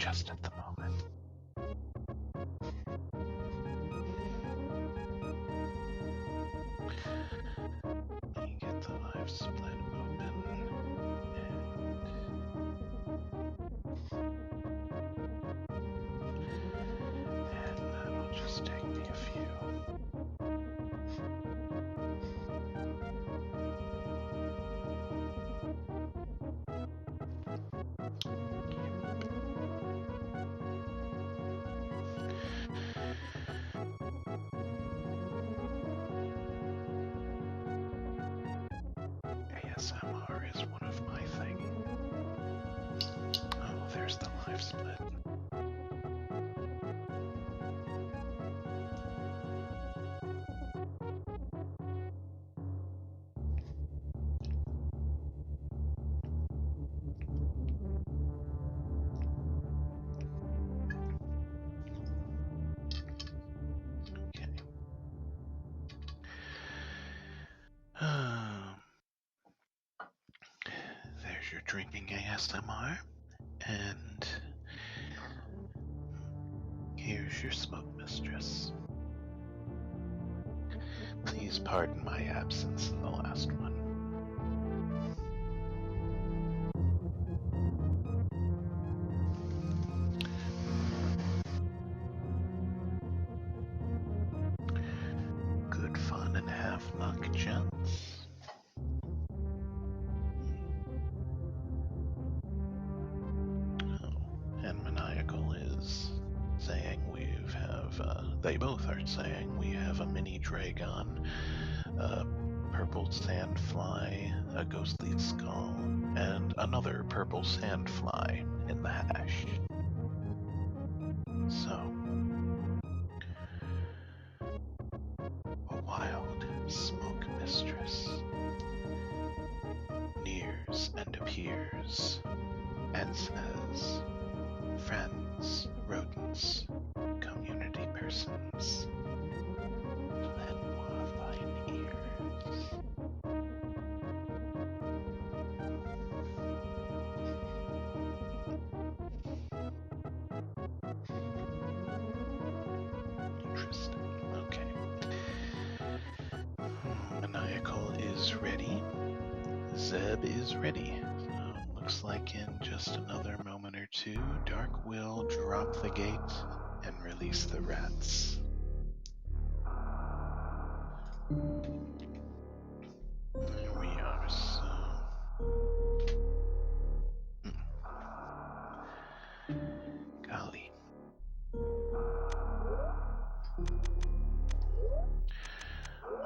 just at the moment. Let me get the live split open. And that'll just take me a few. ASMR is one of my things. Oh, there's the live split. There's your drinking ASMR, and here's your smoke mistress. Please pardon my absence in the last one. Good fun and half luck, gents. And Maniacal is saying they both are saying we have a mini Dragon, a purple sandfly, a ghostly skull, and another purple sandfly in the hash. So, a wild smoke mistress nears and appears and says, "Friends, rodents, community persons, lend-moi thine ears." Interesting. Okay. Maniacal is ready. Zeb is ready. Looks like in just another moment or two, Dark will drop the gate and release the rats. There we are, so... Golly.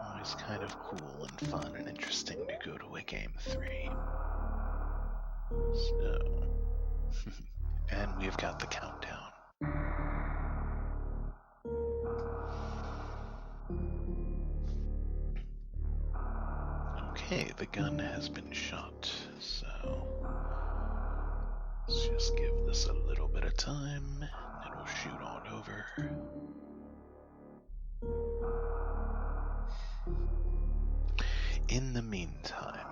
Always kind of cool and fun and interesting to go to a game 3. So... and we've got the countdown. Okay, the gun has been shot, so let's just give this a little bit of time, and it'll shoot on over. In the meantime,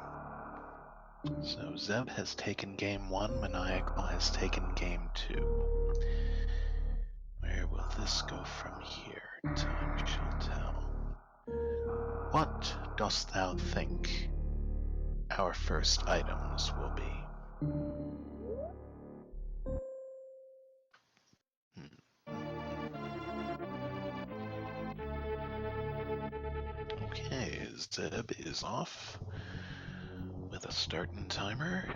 so Zeb has taken game 1, Maniacal has taken game 2. Where will this go from here? Time shall tell. What dost thou think our first items will be? Okay, Zeb is off with a starting timer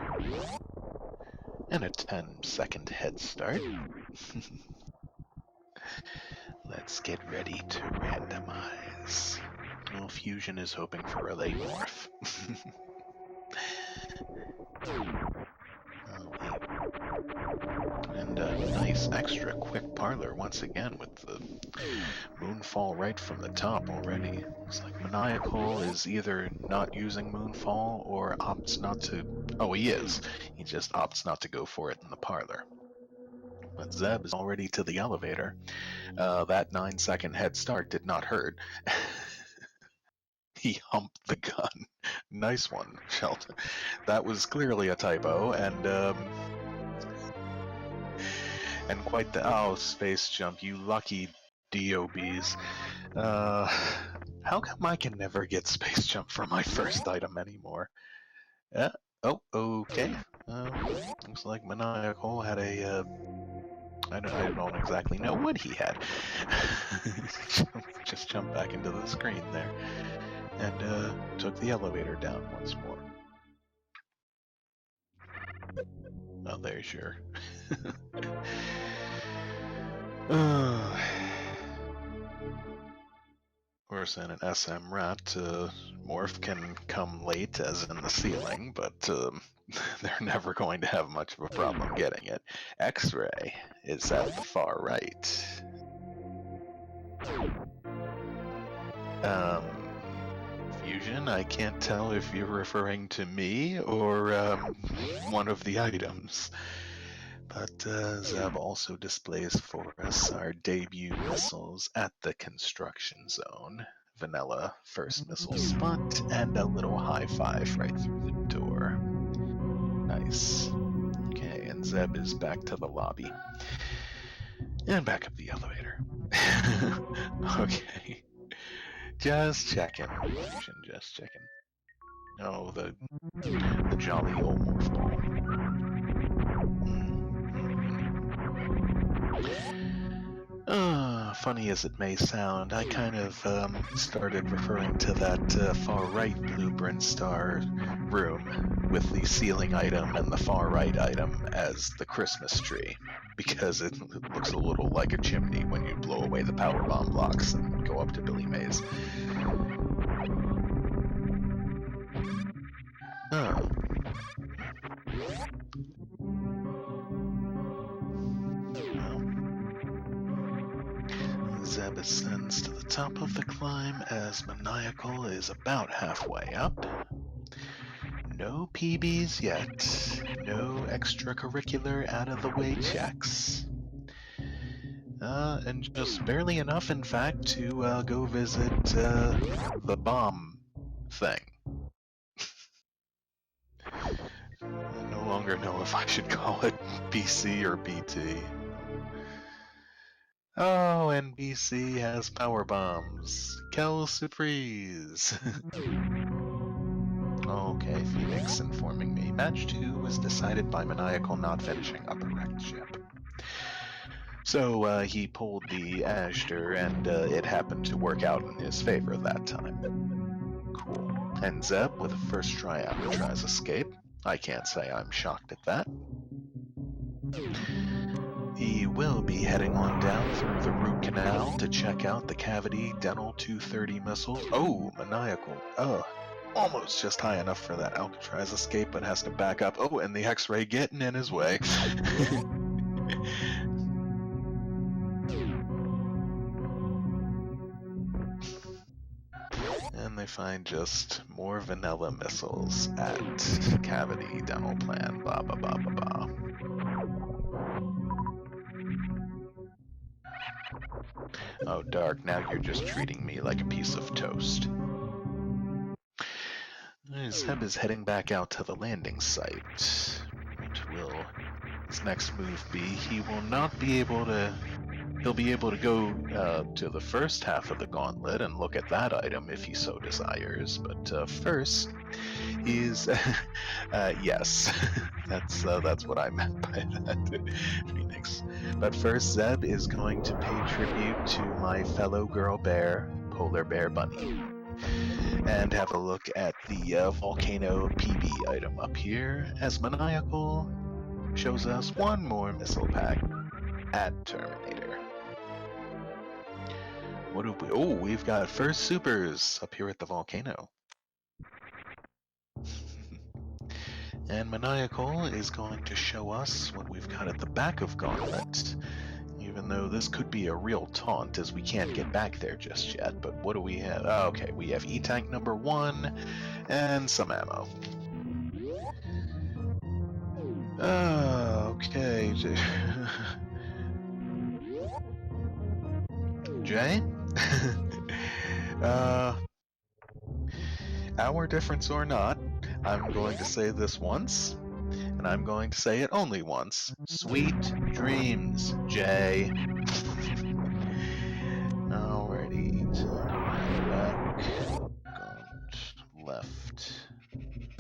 and a 10-second head start. Let's get ready to randomize. Well, Fusion is hoping for a late morph. And a nice extra quick parlor once again with the Moonfall right from the top already. Looks like Maniacal is either not using Moonfall or opts not to... Oh, he is. He just opts not to go for it in the parlor. But Zeb is already to the elevator. That 9-second head start did not hurt. He humped the gun. Nice one, Shelton. That was clearly a typo, and And quite the space jump, you lucky DOBs. How come I can never get space jump for my first item anymore? Oh, okay. Looks like Maniacal had a I don't exactly know what he had. Just jumped back into the screen there and took the elevator down once more. Oh, there's your. Of course, in an SMRAT, morph can come late, as in the ceiling, but they're never going to have much of a problem getting it. X-ray is at the far right. Fusion, I can't tell if you're referring to me or one of the items. But Zeb also displays for us our debut missiles at the construction zone. Vanilla first missile spot, and a little high five right through the door. Nice. Okay, and Zeb is back to the lobby. And back up the elevator. Okay. Just checking. Fusion, just checking. Oh, the jolly old morph ball. Funny as it may sound, I kind of started referring to that far right blueprint star room with the ceiling item and the far right item as the Christmas tree, because it looks a little like a chimney when you blow away the power bomb blocks and go up to Billy Mays. Oh. Zeb ascends to the top of the climb as Maniacal is about halfway up. No PBs yet. No extracurricular out-of-the-way checks. And just barely enough, in fact, to go visit the bomb thing. I no longer know if I should call it BC or BT. Oh, and BC has power bombs. Quelle surprise! Okay, Phoenix informing me. Match 2 was decided by Maniacal not finishing up a wrecked ship. So he pulled the Ashter, and it happened to work out in his favor that time. Cool. And Zeb with a first try Alcatraz escape. I can't say I'm shocked at that. He will be heading on down through the root canal to check out the Cavity Dental 230 missiles. Oh, Maniacal. Almost just high enough for that Alcatraz escape, but has to back up. Oh, and the X-ray getting in his way. And they find just more vanilla missiles at Cavity Dental Plan. Blah, blah, blah, blah, blah. Oh, Dark, now you're just treating me like a piece of toast. Zeb is heading back out to the landing site. What will his next move be? He will not be able to... He'll be able to go to the first half of the gauntlet and look at that item if he so desires. But first, he's... yes, that's what I meant by that, Phoenix. But first, Zeb is going to pay tribute to my fellow girl bear, Polar Bear Bunny, and have a look at the Volcano PB item up here, as Maniacal shows us one more missile pack at Terminator. What do we... Oh, we've got first supers up here at the volcano. And Maniacal is going to show us what we've got at the back of Gauntlet. Even though this could be a real taunt, as we can't get back there just yet. But what do we have? Oh, okay, we have E-Tank number 1 and some ammo. Okay. Jay? Hour difference or not, I'm going to say this once, and and I'm going to say it only once. Sweet dreams, Jay. Alrighty, back, gaunt, left.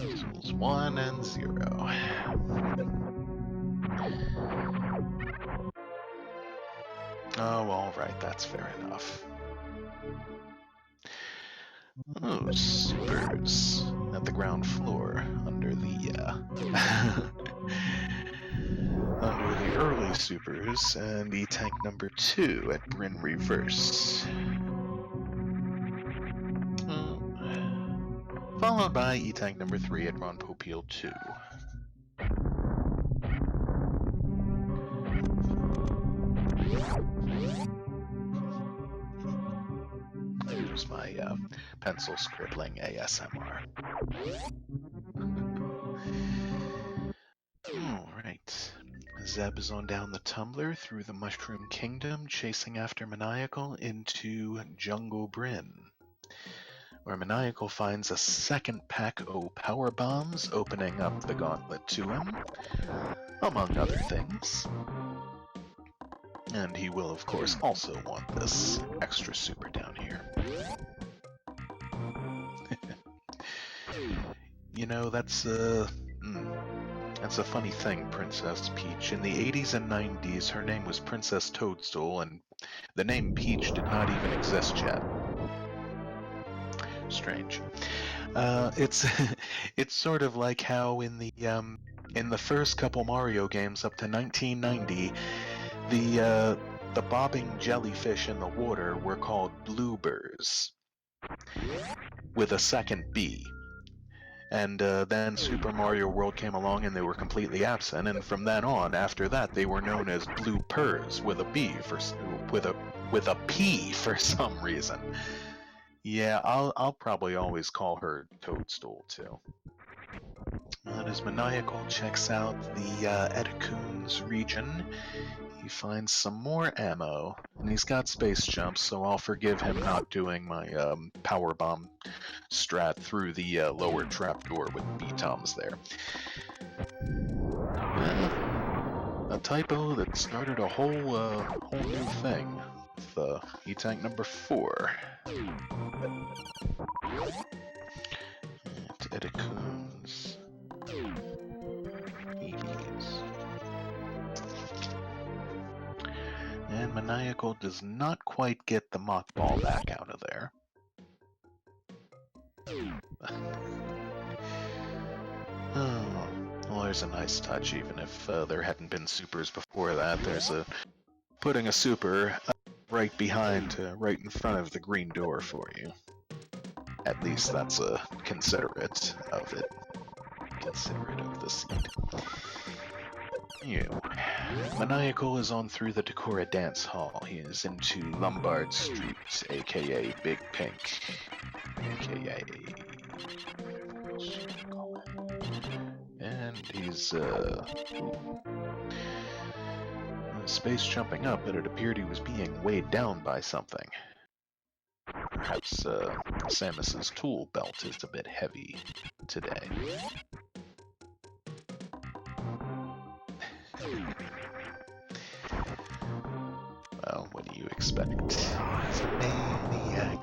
Equals 1 and 0. Oh, alright, that's fair enough. Oh, supers at the ground floor under the under the early supers, and E-Tank number 2 at Bryn Reverse. Followed by E-Tank number 3 at Ron Popeil 2. There's my pencil scribbling ASMR. Alright. Zeb is on down the tumbler through the Mushroom Kingdom, chasing after Maniacal into Jungle Bryn, where Maniacal finds a second pack of power bombs, opening up the gauntlet to him, among other things. And he will, of course, also want this extra super down here. You know, that's a funny thing, Princess Peach. In the 80s and 90s, her name was Princess Toadstool, and the name Peach did not even exist yet. Strange. It's it's sort of like how in the first couple Mario games up to 1990, the bobbing jellyfish in the water were called bloobers, with a second B. And then Super Mario World came along and they were completely absent, and from then on, after that, they were known as bloopers with a B with a P for some reason. Yeah, I'll probably always call her Toadstool too. As Maniacal checks out the Edecoons region, he finds some more ammo, and he's got space jumps, so I'll forgive him not doing my power bomb strat through the lower trapdoor with B-toms there. A typo that started a whole new thing with E-Tank number 4. Edecoons. And Maniacal does not quite get the mothball back out of there. Oh, well, there's a nice touch, even if there hadn't been supers before that. There's putting a super right behind, right in front of the green door for you. At least that's considerate of it. Considerate of the seed. Maniacal is on through the Decora Dance Hall. He is into Lombard Street, aka Big Pink, aka... And he's, space jumping up, but it appeared he was being weighed down by something. Perhaps, Samus's tool belt is a bit heavy today. Well, what do you expect? He's a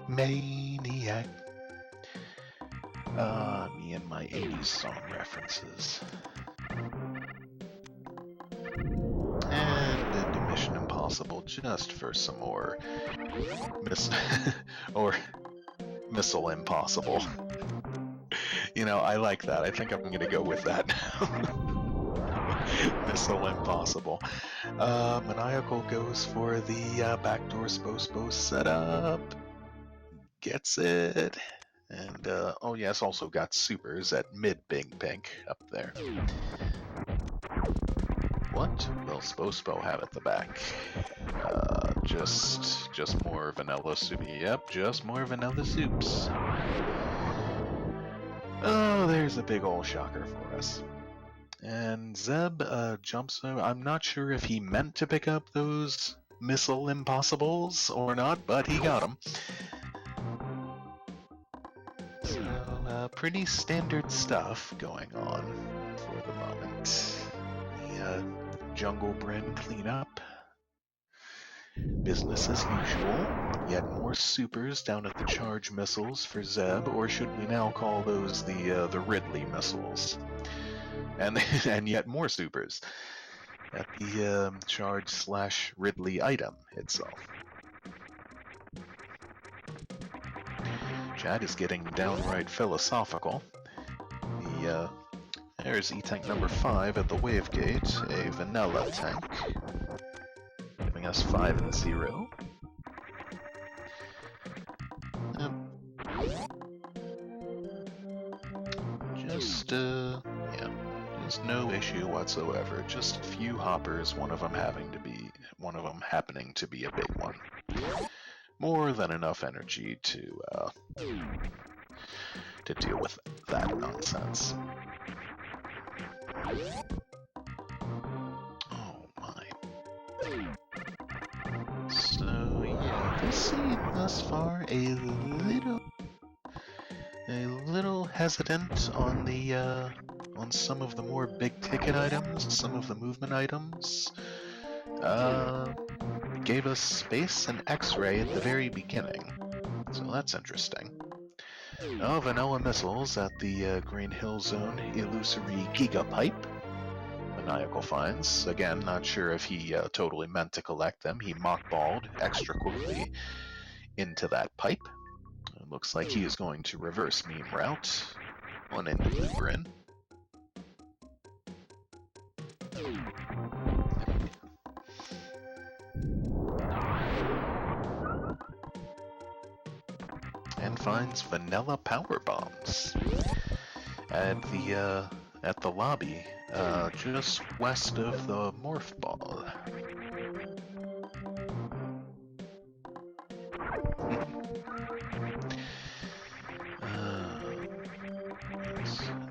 maniac. Me and my 80s song references. And into Mission Impossible just for some more Missile Impossible. You know, I like that. I think I'm gonna go with that now. Missile Impossible. Maniacal goes for the backdoor Spo setup. Gets it. And, oh yes, also got supers at mid-Big Pink up there. What will Spo have at the back? Just more vanilla soup. Yep, just more vanilla soups. Oh, there's a big ol' shocker for us. And Zeb jumps over. I'm not sure if he meant to pick up those Missile Impossibles or not, but he got them. So, pretty standard stuff going on for the moment. The jungle Bryn cleanup. Business as usual. Yet more supers down at the charge missiles for Zeb, or should we now call those the Ridley missiles? And yet more supers at the charge/Ridley item itself. Chad is getting downright philosophical. There's E-Tank number 5 at the wave gate, a vanilla tank, giving us 5 and 0. Just no issue whatsoever. Just a few hoppers, one of them happening to be a big one. More than enough energy to deal with that nonsense. Oh my. So yeah, this scene thus far a little hesitant on the on some of the more big ticket items, some of the movement items. Gave us space and X-ray at the very beginning, so that's interesting. Oh, vanilla missiles at the Green Hill Zone illusory gigapipe. Maniacal finds. Again, not sure if he totally meant to collect them. He mockballed extra quickly into that pipe. It looks like he is going to reverse meme route on into the Bryn. And finds vanilla power bombs at the lobby, just west of the morph ball.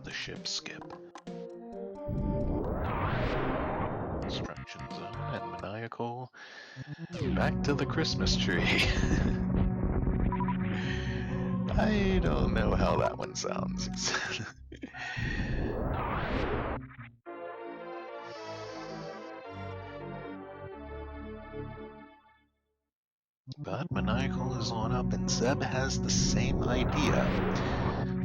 The ship skip. Destruction zone and Maniacal. Back to the Christmas tree. I don't know how that one sounds. But Maniacal is on up and Zeb has the same idea.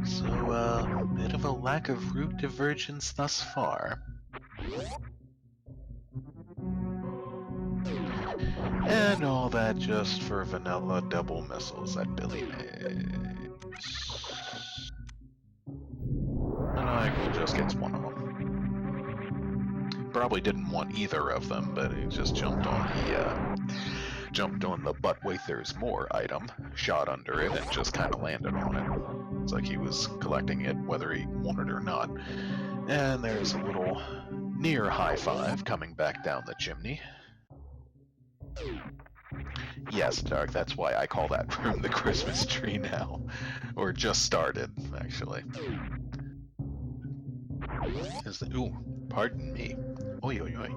So, a bit of a lack of route divergence thus far. And all that just for vanilla double missiles at Billy Mays. Maniacal just gets one of them. Probably didn't want either of them, but he just jumped on the but wait there's more item, shot under it, and just kind of landed on it. It's like he was collecting it whether he wanted or not. And there's a little near high five coming back down the chimney. Yes, Dark, that's why I call that room the Christmas tree now. Or just started, actually. Ooh, pardon me. Oi, oi, oi.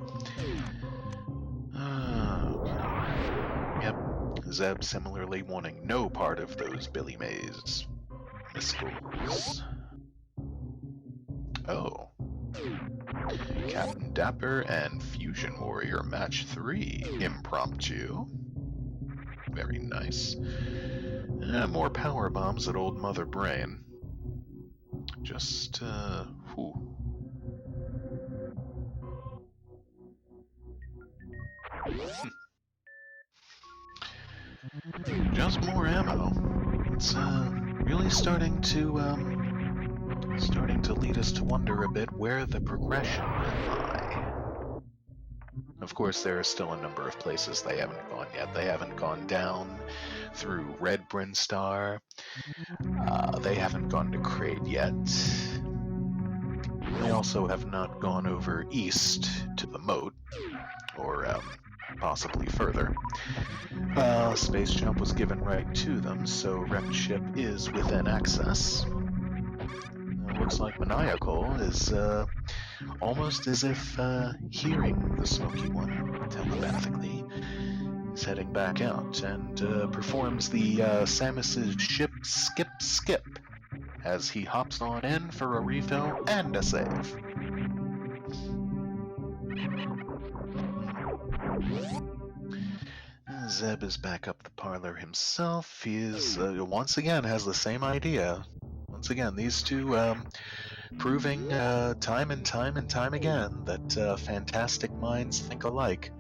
Okay. Yep, Zeb similarly wanting no part of those Billy Mays missiles. Oh. Captain Dapper and Fusion Warrior match 3. Impromptu. Very nice. More power bombs at old Mother Brain. Just, whew. Just more ammo. It's, really starting to lead us to wonder a bit where the progression will lie. Of course, there are still a number of places they haven't gone yet. They haven't gone down through Red Bryn Star. They haven't gone to Crate yet. They also have not gone over east to the moat, or possibly further. Space jump was given right to them, so wrecked ship is within access. Looks like Maniacal is almost as if hearing the smoky one telepathically. Is heading back out and performs the Samus's ship skip as he hops on in for a refill and a save. Zeb is back up the parlor himself. He is, once again, has the same idea. Once again, these two proving time and time again that fantastic minds think alike.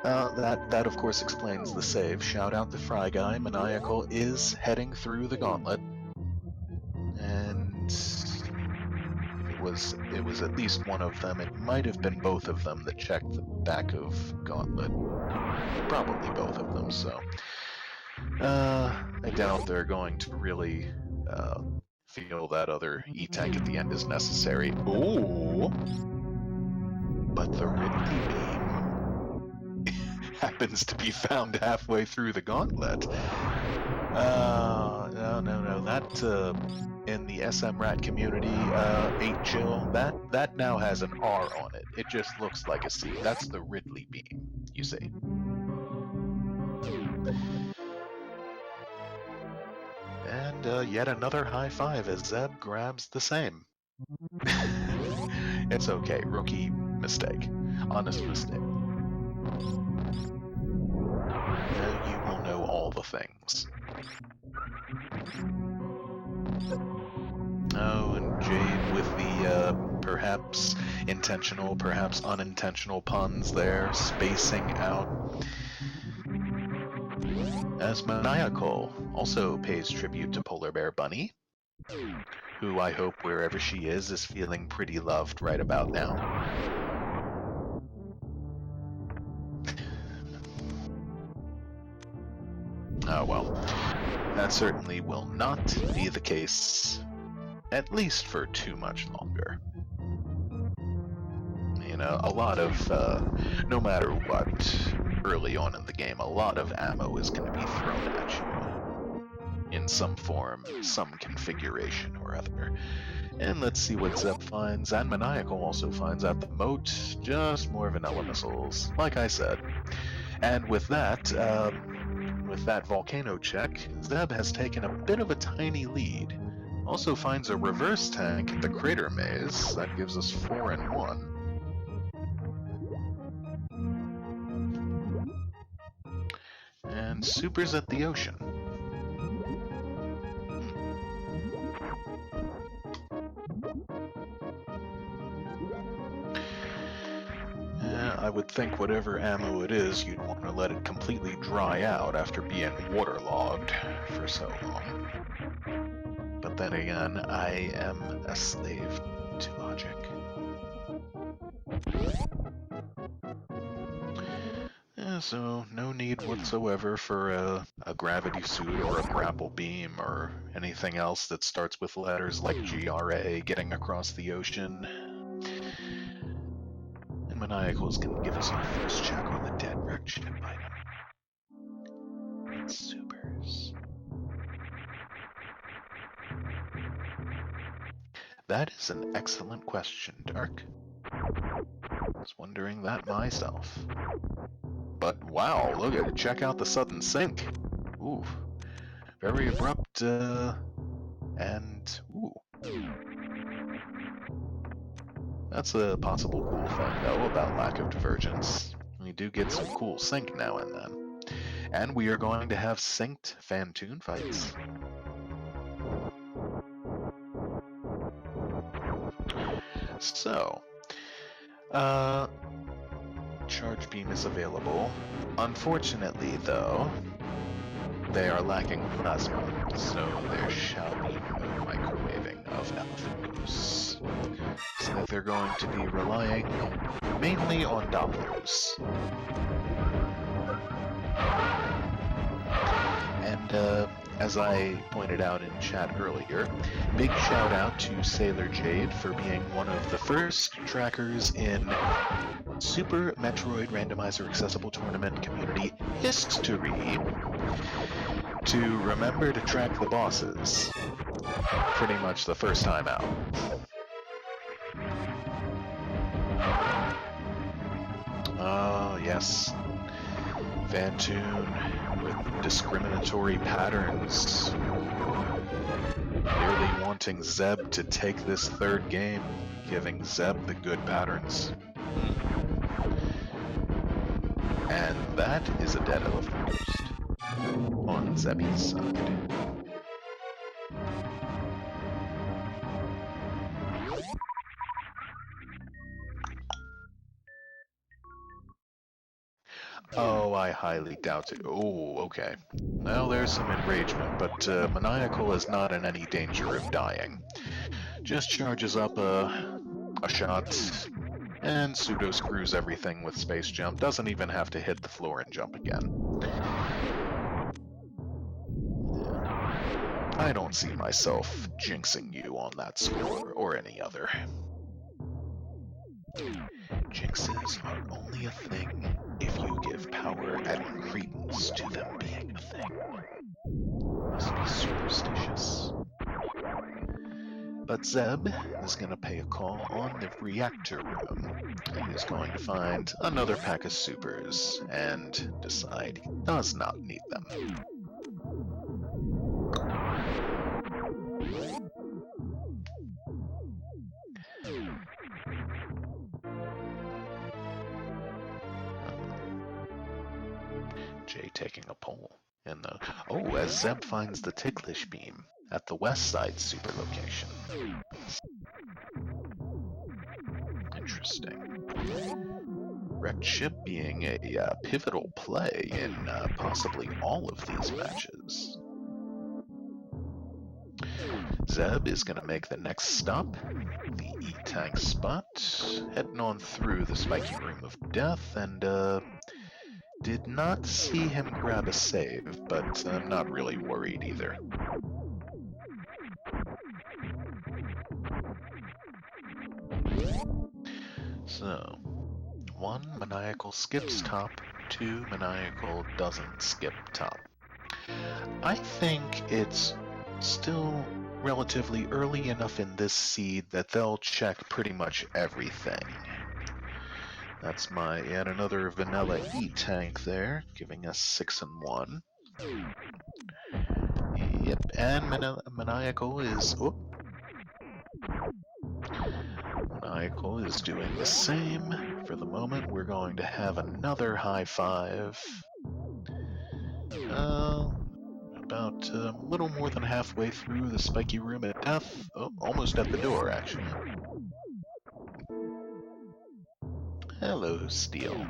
That of course explains the save. Shout out to Fry Guy. Maniacal is heading through the gauntlet, and it was at least one of them. It might have been both of them that checked the back of gauntlet. Probably both of them. So I doubt they're going to really feel that other E-tank at the end is necessary. Ooh, but the Ridley beam happens to be found halfway through the gauntlet. No. That, in the SMRAT community, 8chill, that now has an R on it. It just looks like a C. That's the Ridley beam, you see. And yet another high five as Zeb grabs the same. It's okay, rookie mistake. Honest mistake. Now you will know all the things. Oh, and Jade with the perhaps intentional, perhaps unintentional puns there, spacing out. As Maniacal also pays tribute to Polar Bear Bunny, who I hope wherever she is feeling pretty loved right about now. Oh well, that certainly will not be the case, at least for too much longer. You know, a lot of, no matter what, early on in the game, a lot of ammo is going to be thrown at you in some form, some configuration or other. And let's see what Zeb finds, and Maniacal also finds out the moat, just more vanilla missiles, like I said. And with that volcano check, Zeb has taken a bit of a tiny lead. Also finds a reverse tank at the crater maze, that gives us 4 and 1. And supers at the ocean. I would think whatever ammo it is, you'd want to let it completely dry out after being waterlogged for so long. But then again, I am a slave to logic. Yeah, so no need whatsoever for a gravity suit or a grapple beam or anything else that starts with letters like GRA getting across the ocean. And Maniacal is going to give us our first check on the dead wrecked ship item. It's supers. That is an excellent question, Dark. I was wondering that myself. But wow, look at it. Check out the sudden sink. Ooh. Very abrupt, and ooh. That's a possible cool thing, though, about lack of divergence. We do get some cool sync now and then. And we are going to have synced Fantoon fights. So, charge beam is available. Unfortunately, though, they are lacking plasma, so there shall be no microwaving of Elephant Goose. So they're going to be relying mainly on Dopplers. And as I pointed out in chat earlier, big shout out to Sailor Jade for being one of the first trackers in Super Metroid Randomizer Accessible Tournament community history to remember to track the bosses pretty much the first time out. Oh, yes. Fantoon with discriminatory patterns. Clearly wanting Zeb to take this third game, giving Zeb the good patterns. And that is a dead elephant ghost on Zebby's side. Oh, I highly doubt it. Oh, okay. Well, there's some enragement, but Maniacal is not in any danger of dying. Just charges up a shot, and pseudo screws everything with space jump. Doesn't even have to hit the floor and jump again. I don't see myself jinxing you on that score, or any other. Jinxes are only a thing if you give power and credence to them being a thing. Must be superstitious. But Zeb is going to pay a call on the reactor room. He is going to find another pack of supers and decide he does not need them. Jay taking a poll. And as Zeb finds the ticklish beam at the west side super location. Interesting. Wrecked ship being a pivotal play in possibly all of these matches. Zeb is going to make the next stop, the E-Tank spot, heading on through the spiky room of death, and did not see him grab a save, but I'm not really worried either. So, 1, Maniacal skips top, 2, Maniacal doesn't skip top. I think it's still relatively early enough in this seed that they'll check pretty much everything. That's my yet another vanilla E-Tank there, giving us 6 and 1. Yep, and Maniacal is... Oh. Maniacal is doing the same. For the moment, we're going to have another high five. About a little more than halfway through the spiky room at death. Oh, almost at the door, actually. Hello, Steel.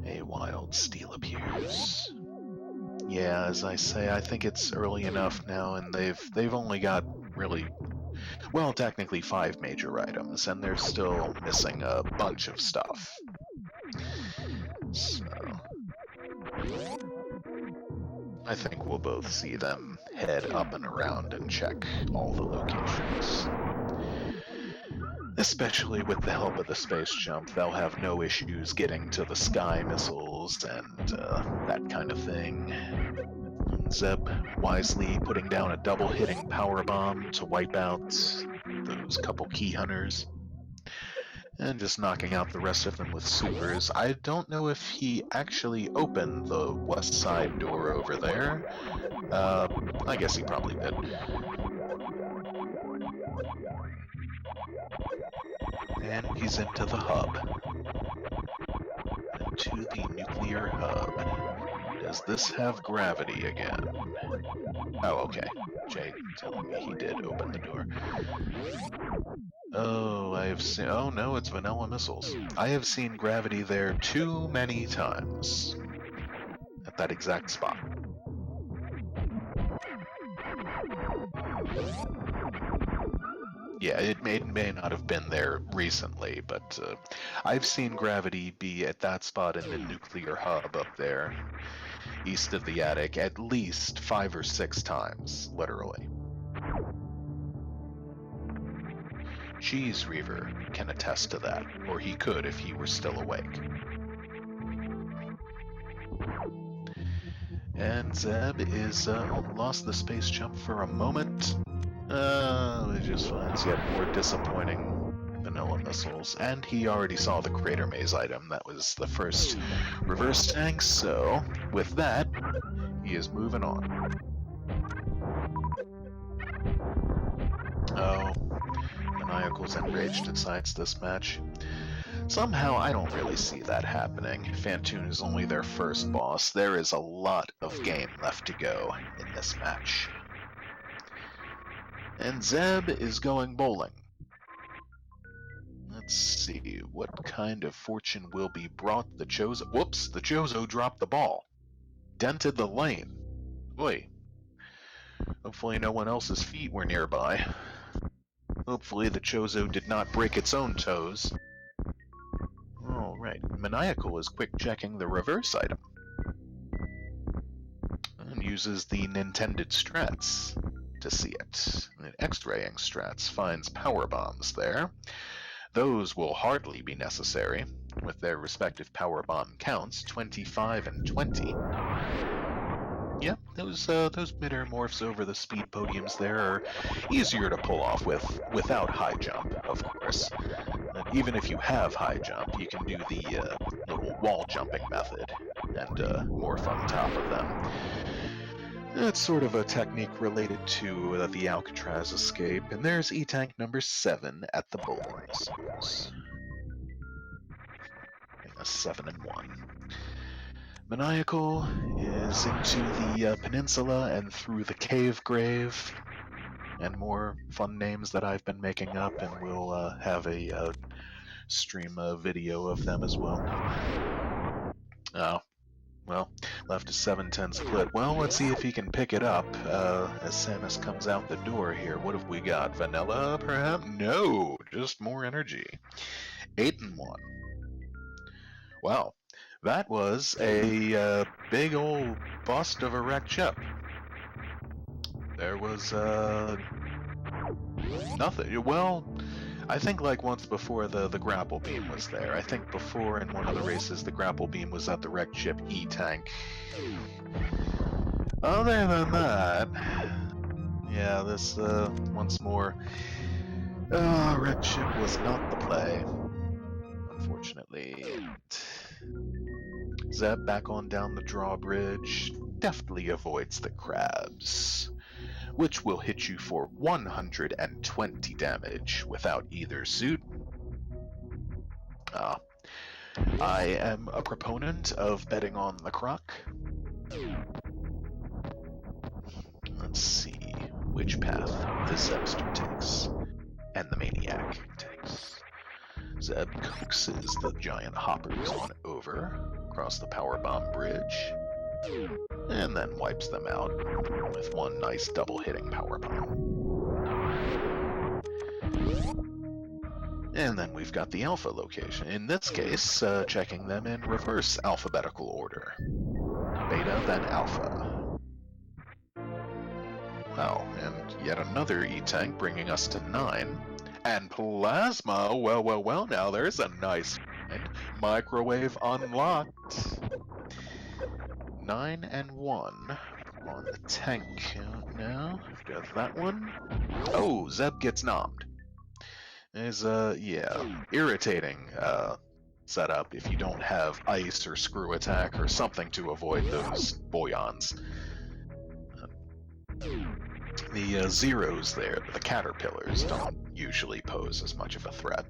A wild Steel appears. Yeah, as I say, I think it's early enough now, and they've only got really, well, technically 5 major items, and they're still missing a bunch of stuff. So I think we'll both see them head up and around and check all the locations. Especially with the help of the space jump, they'll have no issues getting to the sky missiles and that kind of thing. Zeb wisely putting down a double-hitting power bomb to wipe out those couple key hunters. And just knocking out the rest of them with supers. I don't know if he actually opened the west side door over there. I guess he probably did. And he's into the hub. Into the nuclear hub. Does this have gravity again? Oh, okay. Jay telling me he did open the door. Oh, I have seen... Oh no, it's vanilla missiles. I have seen gravity there too many times. At that exact spot. Yeah, it may not have been there recently, but I've seen gravity be at that spot in the nuclear hub up there, east of the attic, at least 5 or 6 times, literally. Cheese Reaver can attest to that, or he could if he were still awake. And Zeb is lost the space jump for a moment. It just finds yet more disappointing vanilla missiles, and he already saw the crater maze item. That was the first reverse tank, so with that, he is moving on. Oh, Maniacal's enraged decides this match. Somehow, I don't really see that happening. Phantoon is only their first boss. There is a lot of game left to go in this match. And Zeb is going bowling. Let's see, what kind of fortune will be brought the Chozo? Whoops, the Chozo dropped the ball. Dented the lane. Oi. Hopefully no one else's feet were nearby. Hopefully the Chozo did not break its own toes. Alright, Maniacal is quick checking the reverse item. And uses the Nintended strats to see it. And X-raying strats finds power bombs there. Those will hardly be necessary, with their respective power bomb counts, 25 and 20. Yep, those Metamorphs over the speed podiums there are easier to pull off without high jump, of course. And even if you have high jump, you can do the little wall jumping method and morph on top of them. It's sort of a technique related to the Alcatraz escape, and there's E-Tank number 7 at the bowling missiles. A 7 and 1. Maniacal is into the peninsula and through the cave grave, and more fun names that I've been making up, and we'll have a stream video of them as well. Oh. Well, left a 7-10 split. Well, let's see if he can pick it up as Samus comes out the door here. What have we got? Vanilla, perhaps? No, just more energy. 8 and 1. Wow, that was a big old bust of a wrecked ship. There was nothing. Well, I think like once before the grapple beam was there. I think before in one of the races the grapple beam was at the wrecked ship E-Tank. Other than that, yeah, this once more, wrecked ship was not the play, unfortunately. Zeb back on down the drawbridge, deftly avoids the crabs, which will hit you for 120 damage without either suit. I am a proponent of betting on the croc. Let's see which path the Zebster takes, and the Maniac takes. Zeb coaxes the giant hoppers on over, across the powerbomb bridge, and then wipes them out with one nice double-hitting powerbomb. And then we've got the alpha location. In this case, checking them in reverse alphabetical order. Beta, then alpha. Wow, and yet another E-Tank bringing us to 9. And plasma, well, now there's a nice find. Microwave unlocked. 9 and 1 on the tank count now. After that one. Oh, Zeb gets nommed. Is yeah, irritating setup if you don't have ice or screw attack or something to avoid those boyons. The zeros there, the caterpillars, don't usually pose as much of a threat.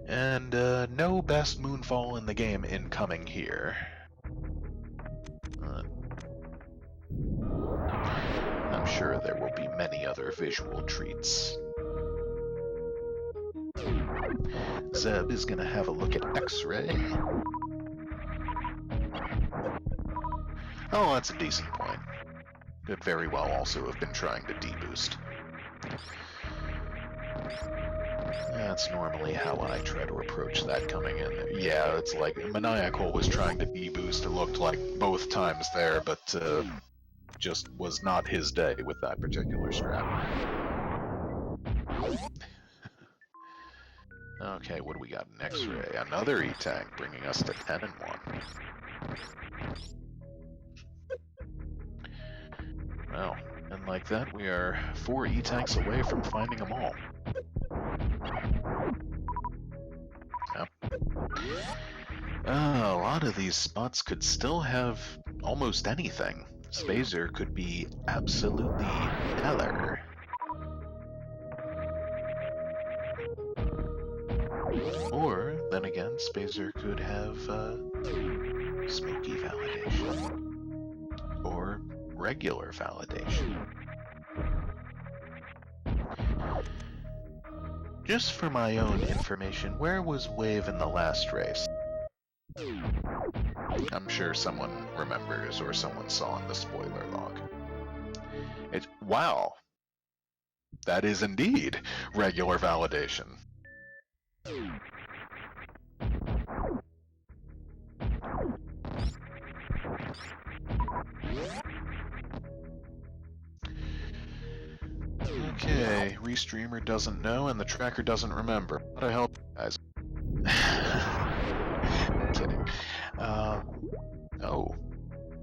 And no best moonfall in the game incoming here. I'm sure there will be many other visual treats. Zeb is gonna have a look at X-ray. Oh, that's a decent point. Could very well also have been trying to deboost. That's normally how I try to approach that coming in. Yeah, it's like Maniacal was trying to deboost, it looked like both times there, but just was not his day with that particular strat. Okay, what do we got? An X-ray. Another E-Tank, bringing us to 10 and 1. Well, and like that, we are 4 E-Tanks away from finding them all. Yep. A lot of these spots could still have almost anything. Spazer could be absolutely stellar. Spazer could have smoky validation. Or regular validation. Just for my own information, where was Wave in the last race? I'm sure someone remembers or someone saw in the spoiler log. Wow! That is indeed regular validation. Okay, Restreamer doesn't know and the tracker doesn't remember. How to help you guys? I'm kidding. Oh,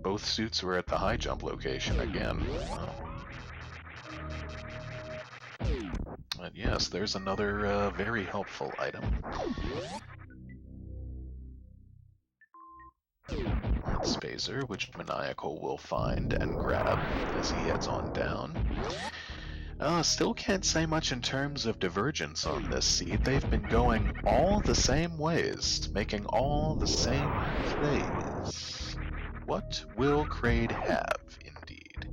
both suits were at the high jump location again. But yes, there's another very helpful item. Spazer, which Maniacal will find and grab as he heads on down. Still can't say much in terms of divergence on this seed. They've been going all the same ways, making all the same plays. What will Kraid have, indeed?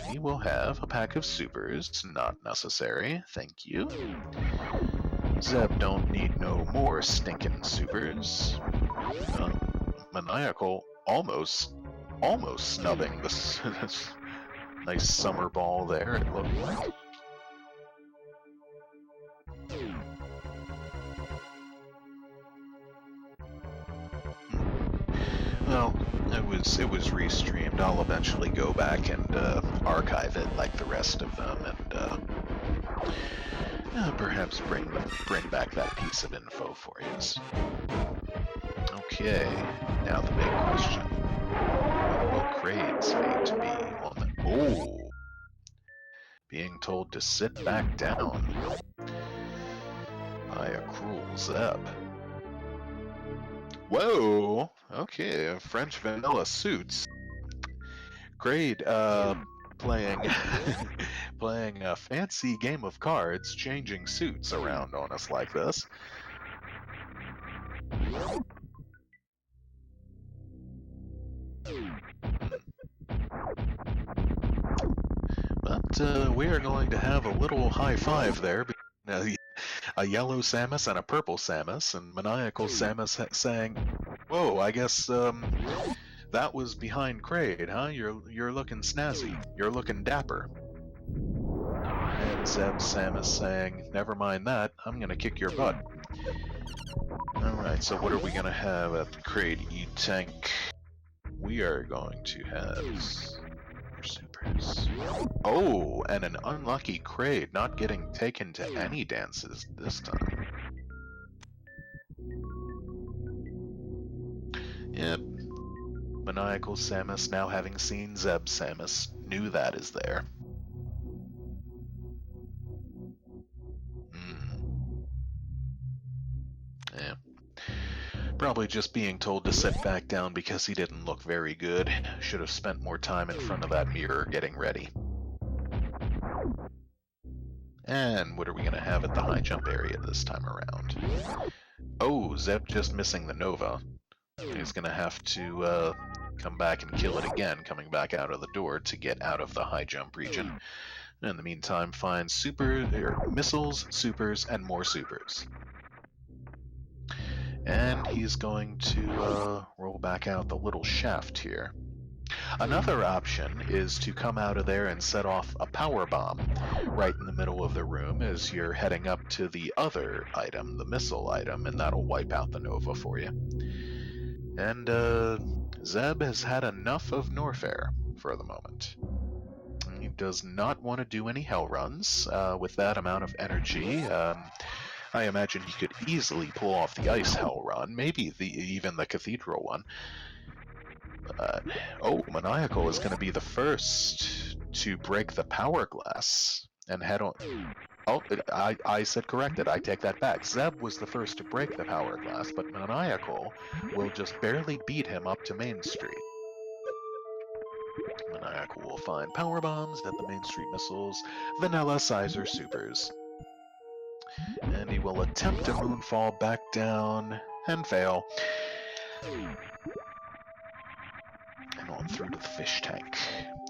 He will have a pack of supers, not necessary, thank you. Zeb don't need no more stinking supers. Maniacal almost snubbing this nice summer ball there, it looked like. Well, it was restreamed. I'll eventually go back and archive it like the rest of them, and perhaps bring back that piece of info for you. Okay, now the big question: what will Kraid's fate be on the? Oh, being told to sit back down by a cruel Zeb. Whoa! Okay, French vanilla suits. Kraid, playing playing a fancy game of cards, changing suits around on us like this. But we are going to have a little high five there between a yellow Samus and a purple Samus, and Maniacal Samus saying, "Whoa, I guess that was behind Kraid, huh? You're looking snazzy. You're looking dapper." And Zeb Samus saying, "Never mind that. I'm gonna kick your butt." All right. So what are we gonna have at the Kraid E-Tank? We are going to have more supers. Oh, and an unlucky Kraid not getting taken to any dances this time. Yep. Maniacal Samus, now having seen Zeb Samus, knew that is there. Yeah. Probably just being told to sit back down because he didn't look very good. Should have spent more time in front of that mirror getting ready. And what are we going to have at the high jump area this time around? Oh, Zeb just missing the Nova. He's going to have to come back and kill it again, coming back out of the door to get out of the high jump region. In the meantime, find missiles, supers, and more supers. And he's going to roll back out the little shaft here. Another option is to come out of there and set off a power bomb right in the middle of the room as you're heading up to the other item, the missile item, and that'll wipe out the Nova for you. And Zeb has had enough of Norfair for the moment. He does not want to do any hell runs with that amount of energy. I imagine he could easily pull off the ice hell run, maybe even the cathedral one. Oh, Maniacal is going to be the first to break the power glass and head on. Oh, I said corrected. I take that back. Zeb was the first to break the power glass, but Maniacal will just barely beat him up to Main Street. Maniacal will find power bombs at the Main Street missiles, vanilla sizer supers. And he will attempt to moonfall back down and fail. And on through to the fish tank.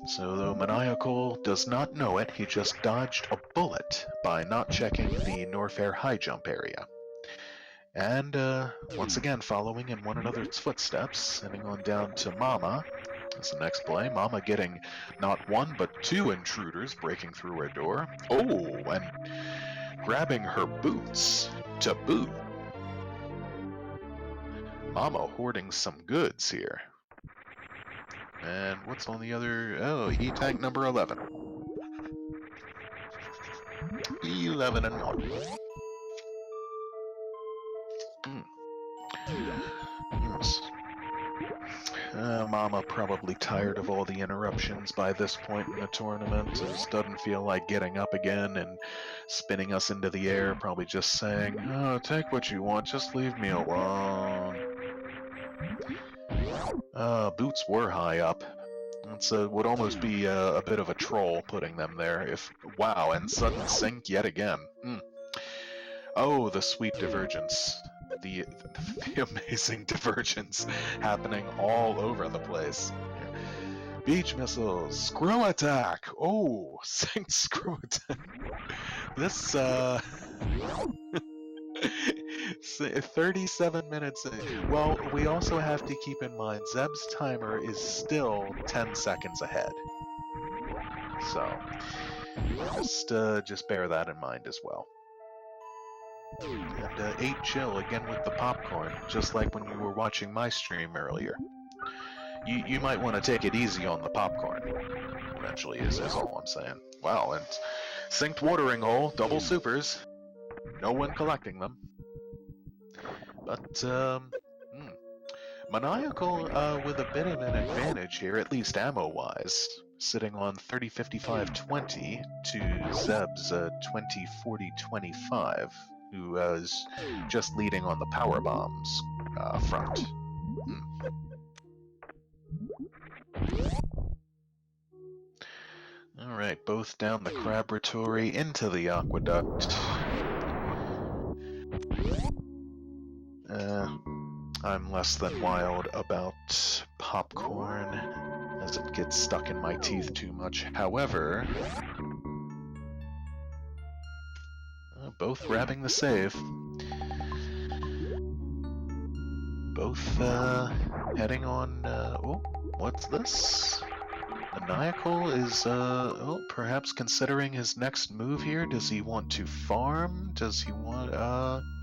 So though Maniacal does not know it, he just dodged a bullet by not checking the Norfair high jump area. And once again, following in one another's footsteps, heading on down to Mama. That's the next play. Mama getting not one, but two intruders breaking through her door. Oh, and grabbing her boots to boot. Mama hoarding some goods here. And what's on the other? Oh, E-tank number 11. 11 and 1. Yes. Mama probably tired of all the interruptions by this point in the tournament. Just doesn't feel like getting up again and spinning us into the air. Probably just saying, "Oh, take what you want. Just leave me alone." Boots were high up. It would almost be a bit of a troll putting them there. Wow, and sudden sink yet again. Oh, the sweet divergence. The amazing divergence happening all over the place. Beach missiles, screw attack. Oh, synced screw attack. This 37 minutes. Well, we also have to keep in mind Zeb's timer is still 10 seconds ahead. So just bear that in mind as well. And 8 chill again with the popcorn, just like when you were watching my stream earlier. You might want to take it easy on the popcorn. Eventually is all I'm saying. Wow, and synced watering hole, double supers. No one collecting them. But Maniacal with a bit of an advantage here, at least ammo-wise, sitting on 30-55-20 to Zeb's 20-40-25, who is just leading on the power bombs front. Alright, both down the Crabratory into the aqueduct. I'm less than wild about popcorn, as it gets stuck in my teeth too much. However, both grabbing the save. Both heading on. Oh, what's this? Maniacal is perhaps considering his next move here. Does he want to farm? Does he want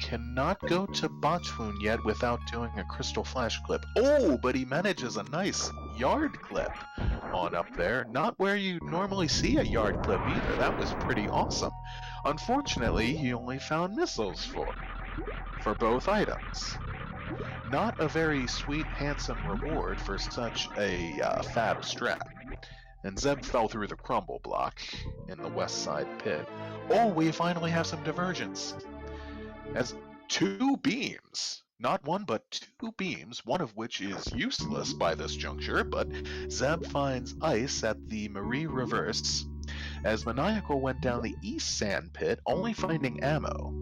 cannot go to Botwoon yet without doing a crystal flash clip. Oh, but he manages a nice yard clip on up there. Not where you normally see a yard clip either. That was pretty awesome. Unfortunately, he only found missiles for both items. Not a very sweet, handsome reward for such a fab strat. And Zeb fell through the crumble block in the west side pit. Oh, we finally have some divergence. As 2 beams, not one but 2 beams, one of which is useless by this juncture, but Zeb finds ice at the Marie reverse, as Maniacal went down the east sand pit, only finding ammo.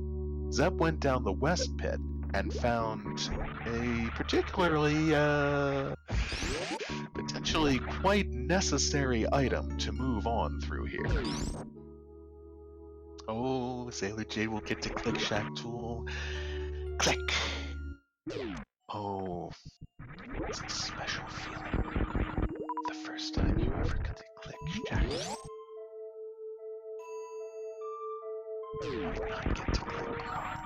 Zeb went down the west pit and found a particularly, potentially quite necessary item to move on through here. Oh, Sailor J will get to Click Shack tool. Click! Oh, it's a special feeling. The first time you ever got to Click Shack tool. You might not get to Click Rock.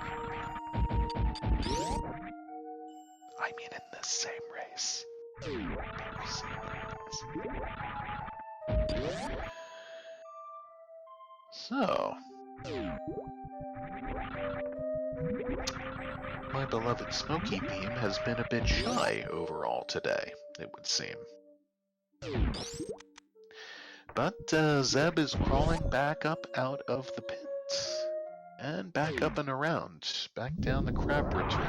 I mean in the same race. So, my beloved Smoky Beam has been a bit shy overall today, it would seem. But Zeb is crawling back up out of the pit, and back up and around, back down the Crabratory.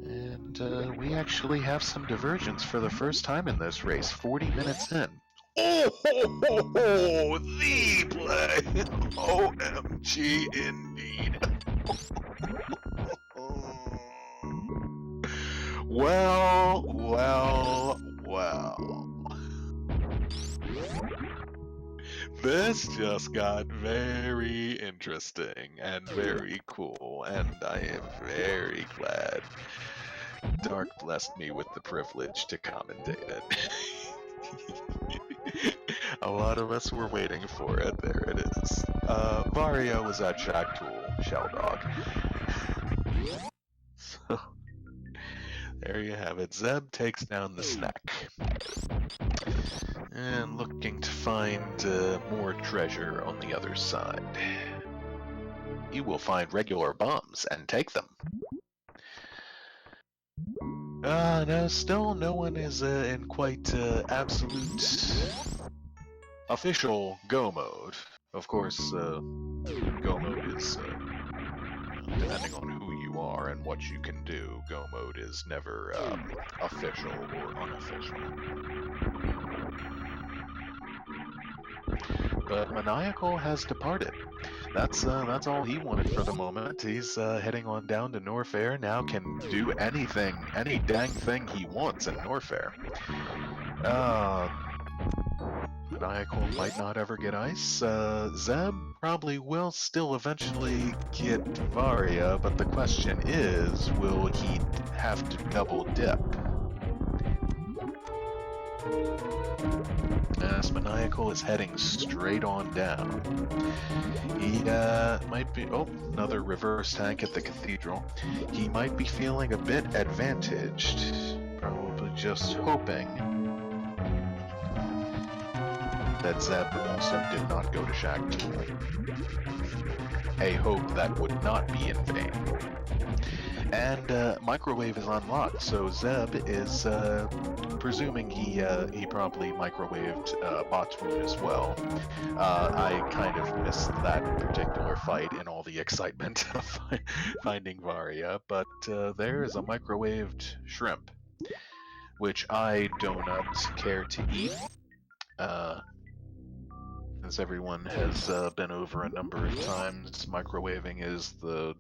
And we actually have some divergence for the first time in this race, 40 minutes in. Oh, ho, ho, ho, the play! OMG indeed. Well. This just got very interesting and very cool, and I am very glad Dark blessed me with the privilege to commentate it. A lot of us were waiting for it. There it is. Varia was at Shack Tool, Shell Dog. So, there you have it. Zeb takes down the snack. And looking to find more treasure on the other side. You will find regular bombs and take them. No, still no one is in quite absolute official go mode. Of course, go mode is depending on who you are and what you can do. Go mode is never official or unofficial. But Maniacal has departed. That's all he wanted for the moment. He's heading on down to Norfair now. Can do anything, any dang thing he wants in Norfair. Maniacal might not ever get ice. Zeb probably will still eventually get Varia, but the question is, will he have to double dip? As Maniacal is heading straight on down. He might be... Oh, another reverse tank at the cathedral. He might be feeling a bit advantaged. Probably just hoping that Zeb also did not go to Shack Tool. A hope that would not be in vain. And microwave is unlocked, so Zeb is presuming he probably microwaved Bot's Wound as well. I kind of missed that particular fight in all the excitement of finding Varia, but there is a microwaved shrimp, which I do not care to eat. As everyone has been over a number of times, microwaving is the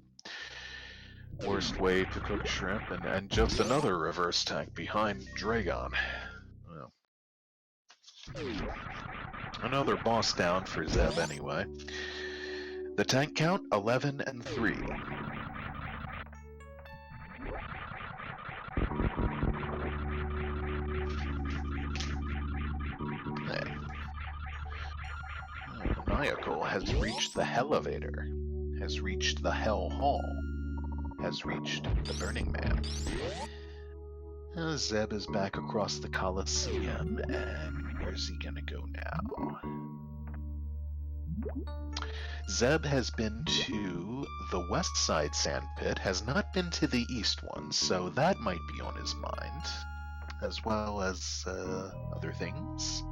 worst way to cook shrimp, and just another reverse tank behind Dragon. Well, another boss down for Zeb anyway. The tank count, 11 and 3. Hey. Maniacal has reached the Hellevator, has reached the Hell Hall, has reached the Burning Man. Zeb is back across the Colosseum, and where's he gonna go now? Zeb has been to the west side sandpit, has not been to the east one, so that might be on his mind, as well as other things.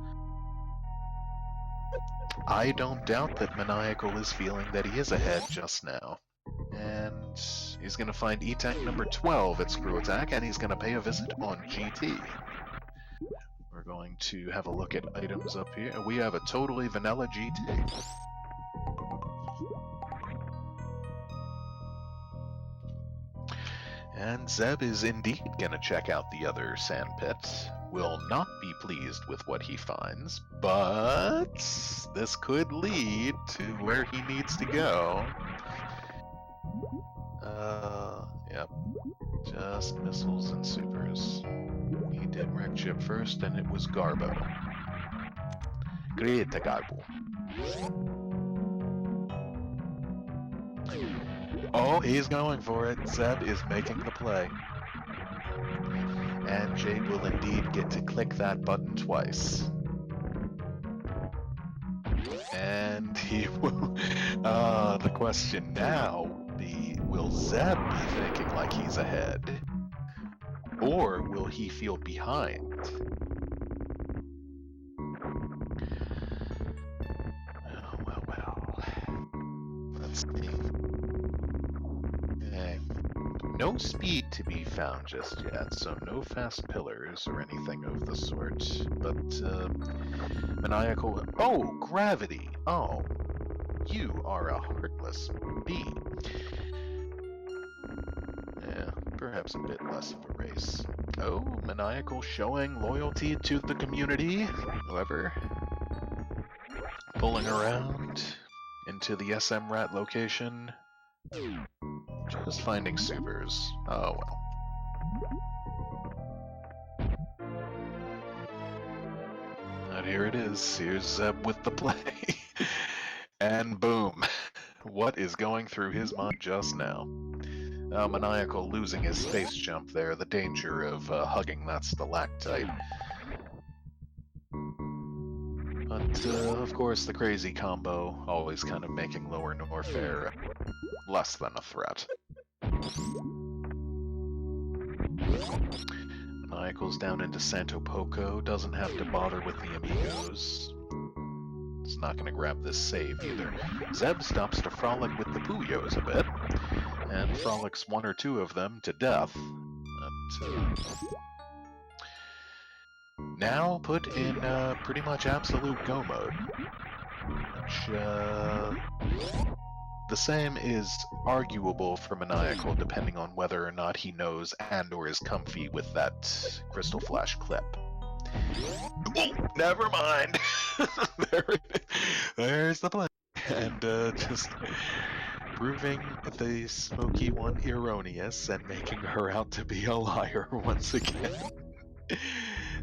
I don't doubt that Maniacal is feeling that he is ahead just now. And he's going to find E-Tank number 12 at Screw Attack, and he's going to pay a visit on GT. We're going to have a look at items up here. We have a totally vanilla GT. And Zeb is indeed going to check out the other sandpit. Will not be pleased with what he finds, but this could lead to where he needs to go. Yep. Just missiles and supers. He did wreck ship first, and it was Garbo. Great Garbo. Oh, he's going for it. Zeb is making the play. And Jade will indeed get to click that button twice. And he will... the question now will be, will Zeb be thinking like he's ahead? Or will he feel behind? Well. Let's see. Okay. No speed to be found just yet, so no fast pillars or anything of the sort. But, Maniacal... Oh, gravity! Oh, you are a heartless bee. Yeah, perhaps a bit less of a race. Oh, Maniacal showing loyalty to the community. However, pulling around into the SMRAT location. Just finding supers. Oh well. And here it is. Here's Zeb with the play. And boom. What is going through his mind just now? Maniacal losing his space jump there, the danger of hugging that stalactite. But, of course, the crazy combo always kind of making lower Norfair less than a threat. Maniacal's down into Santo Poco, doesn't have to bother with the amigos. It's not going to grab this save either. Zeb stops to frolic with the Puyos a bit, and frolics one or two of them to death. But, now put in pretty much absolute go mode, which the same is arguable for Maniacal depending on whether or not he knows and or is comfy with that Crystal Flash clip. Oh, never mind. There's the play. And just proving the smoky one erroneous and making her out to be a liar once again.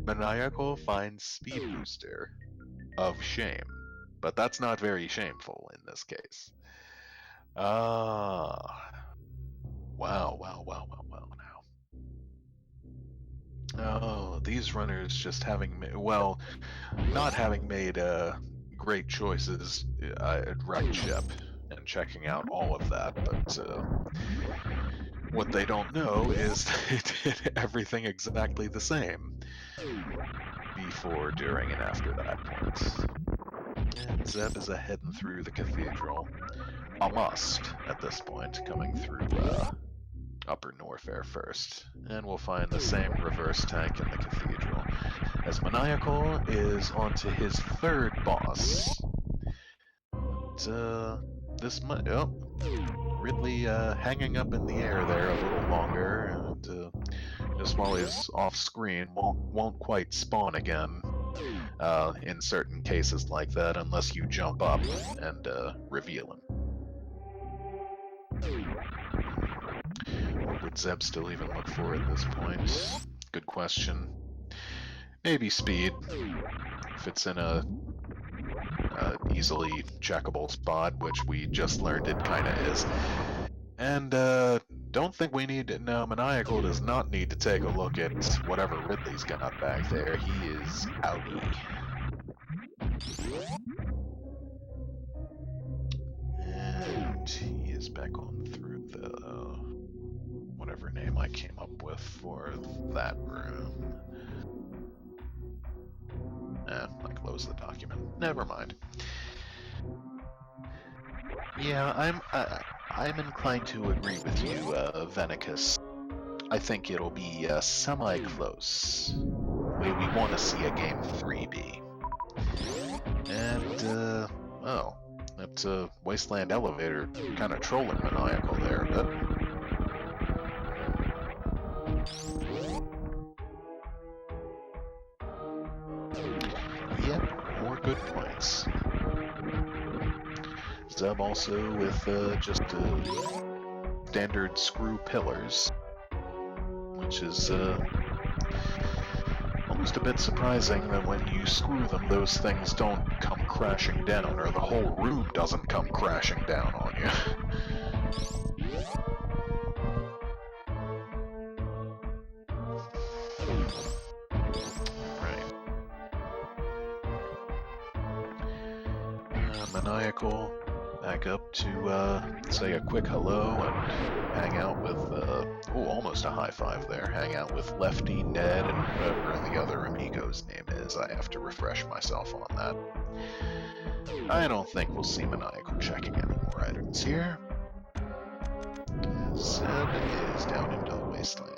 Maniacal finds Speed Booster of shame, but that's not very shameful in this case. Wow now. Oh, these runners just having, not having made great choices at right ship and checking out all of that, but what they don't know is they did everything exactly the same before, during, and after that point. And Zeb is heading through the cathedral. A must at this point, coming through Upper Norfair first. And we'll find the same reverse tank in the cathedral. As Maniacal is onto his third boss. But, this might... Oh, Ridley hanging up in the air there a little longer, and just while he's off screen, won't quite spawn again in certain cases like that unless you jump up and reveal him. What would Zeb still even look for at this point? Good question. Maybe speed, if it's in a easily checkable spot, which we just learned it kinda is. And don't think we need to... No, Maniacal does not need to take a look at whatever Ridley's got back there. He is outie. And he is back on through the... whatever name I came up with for that room. I closed the document. Never mind. Yeah, I'm inclined to agree with you, Venicus. I think it'll be semi-close. The way we want to see a Game 3 be. And, oh, that Wasteland Elevator kind of trolling Maniacal there a bit. Yep, more good points. Zeb also with just standard screw pillars, which is almost a bit surprising that when you screw them, those things don't come crashing down, or the whole room doesn't come crashing down on you. Maniacal back up to say a quick hello and hang out with almost a high five there. Hang out with Lefty, Ned, and whoever the other amigo's name is. I have to refresh myself on that. I don't think we'll see Maniacal checking any more items here. Zeb is down into the wasteland.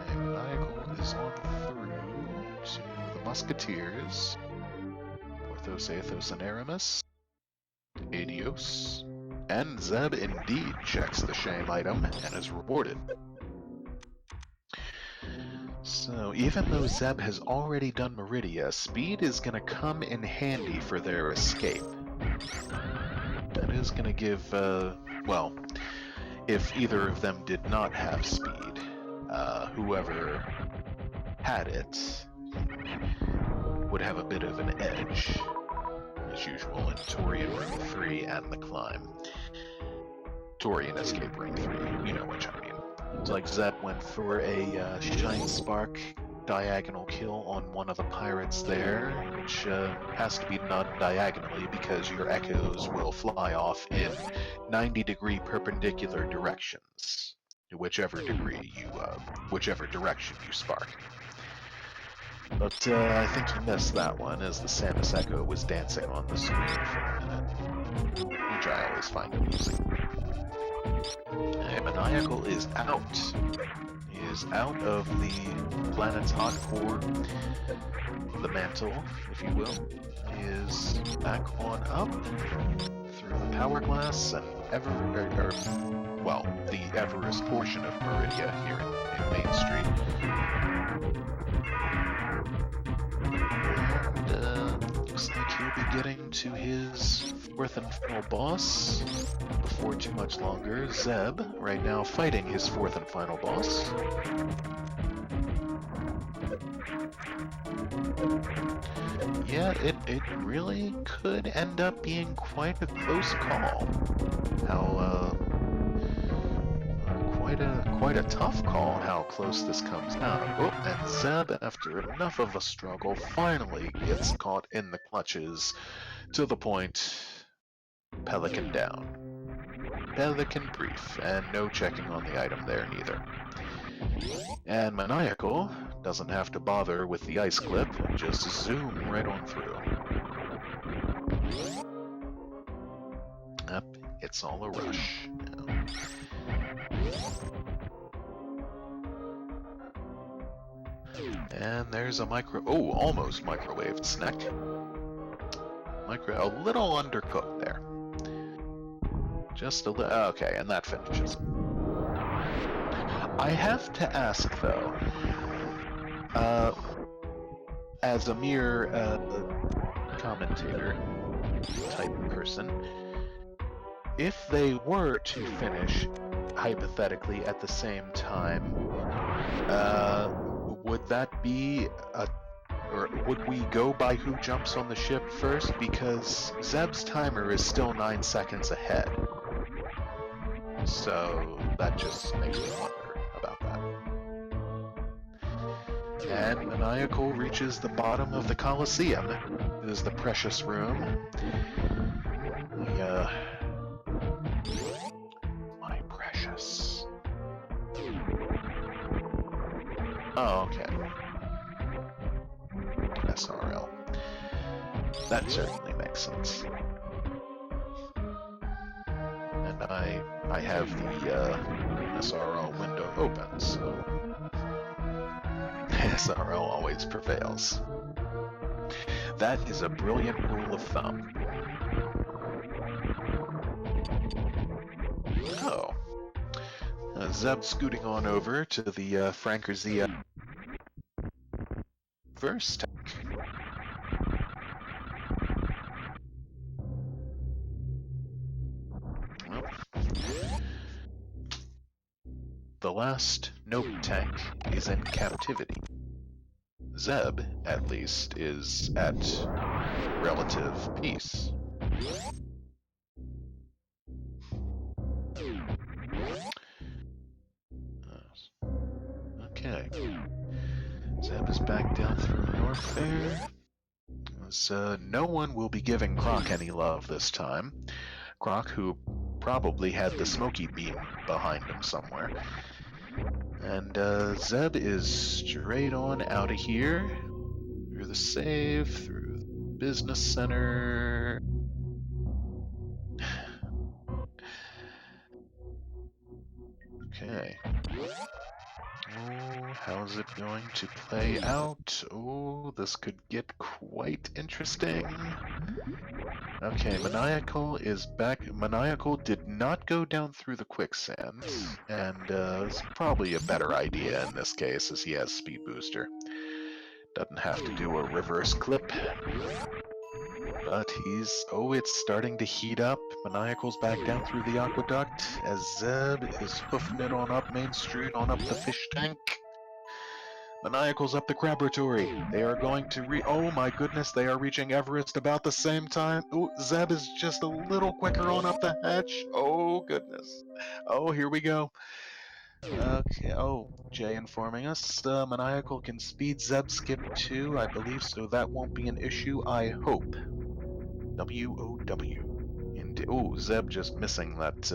And Maniacal is on to the Musketeers, Porthos, Athos, and Aramis. Adios. And Zeb indeed checks the shame item and is rewarded. So even though Zeb has already done Meridia, speed is going to come in handy for their escape. That is going to give, well, if either of them did not have speed, whoever had it would have a bit of an edge, as usual in Torian Room 3 and the Climb. Torian Escape Room 3, you know which I mean. It's like Zeb went for a Shine Spark diagonal kill on one of the pirates there, which has to be done diagonally because your echoes will fly off in 90-degree perpendicular directions, whichever direction you spark. But I think he missed that one as the Samus Echo was dancing on the screen for a minute, which I always find amusing. Maniacal is out. He is out of the planet's hot core, the mantle, if you will. He is back on up through the power glass and the Everest portion of Meridia here in Main Street. And looks like he'll be getting to his fourth and final boss before too much longer. Zeb, right now fighting his fourth and final boss. Yeah, it really could end up being quite a close call. Quite a tough call how close this comes down. Oh, and Zeb, after enough of a struggle, finally gets caught in the clutches to the point. Pelican down. Pelican brief, and no checking on the item there neither. And Maniacal doesn't have to bother with the ice clip, just zoom right on through. Yep, it's all a rush now. And there's a almost microwaved snack. A little undercooked there. Just a little, okay, and that finishes. I have to ask though, as a mere commentator type person, if they were to finish hypothetically at the same time, would that be or would we go by who jumps on the ship first? Because Zeb's timer is still 9 seconds ahead. So that just makes me wonder about that. And Maniacal reaches the bottom of the Colosseum. It is the precious room. My precious. Oh, okay. SRL. That certainly makes sense. And I have the SRL window open, so SRL always prevails. That is a brilliant rule of thumb. Oh. Zeb scooting on over to the Frankerzia first tank. Well, the last note tank is in captivity. Zeb, at least, is at relative peace. Okay. Zeb is back down through north there. So no one will be giving Croc any love this time. Croc, who probably had the smoky beam behind him somewhere. And Zeb is straight on out of here. Through the save, through the business center. Okay. Oh, how's it going to play out? Oh, this could get quite interesting. Okay, Maniacal is back. Maniacal did not go down through the quicksand, and it's probably a better idea in this case as he has Speed Booster. Doesn't have to do a reverse clip. But he's... Oh, it's starting to heat up. Maniacal's back down through the aqueduct as Zeb is hoofing it on up Main Street, on up the fish tank. Maniacal's up the Craboratory. They are going to oh my goodness, they are reaching Everest about the same time. Ooh, Zeb is just a little quicker on up the hatch. Oh goodness. Oh, here we go. Okay, oh, Jay informing us. Maniacal can speed Zeb skip too, I believe, so that won't be an issue, I hope. W-O-W. Oh, Zeb just missing that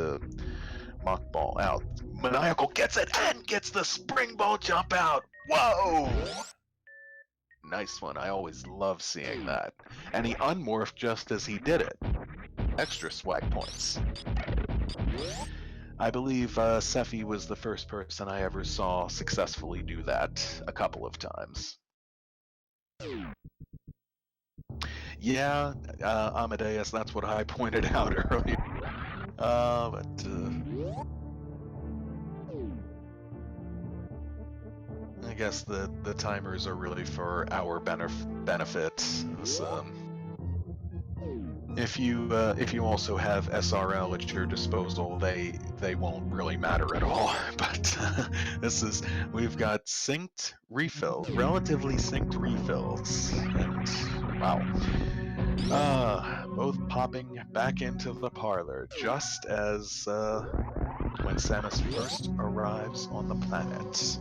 mock ball out. Maniacal gets it and gets the spring ball jump out. Whoa! Nice one. I always love seeing that. And he unmorphed just as he did it. Extra swag points. I believe Sephi was the first person I ever saw successfully do that a couple of times. Yeah, Amadeus, that's what I pointed out earlier. I guess the timers are really for our benefit. If you also have SRL at your disposal, they won't really matter at all. But we've got synced refills, relatively synced refills, and wow. Both popping back into the parlor just as when Samus first arrives on the planet.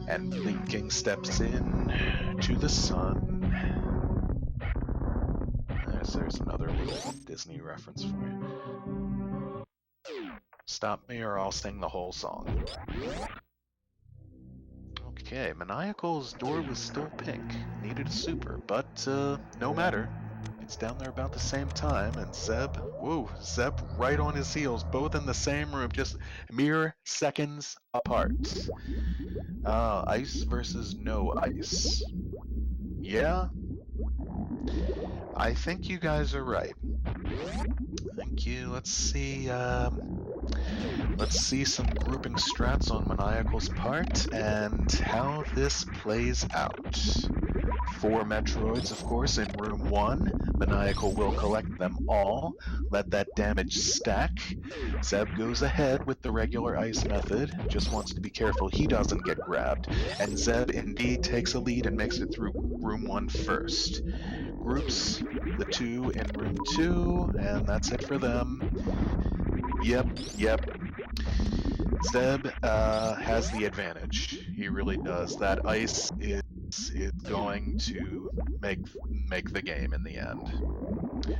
And Blinking steps in to the sun. There's another little Disney reference for you. Stop me or I'll sing the whole song. Okay, Maniacal's door was still pink. Needed a super, but no matter. It's down there about the same time, and Zeb right on his heels, both in the same room, just mere seconds apart. Ice versus no ice. Yeah, I think you guys are right. Thank you. Let's see some grouping strats on Maniacal's part and how this plays out. 4 Metroids, of course, in room 1. Maniacal will collect them all, let that damage stack. Zeb goes ahead with the regular ice method, just wants to be careful he doesn't get grabbed, and Zeb indeed takes a lead and makes it through room 1 first. Groups the 2 in room 2, and that's it for them. Yep. Zeb has the advantage. He really does. That ice is going to make the game in the end.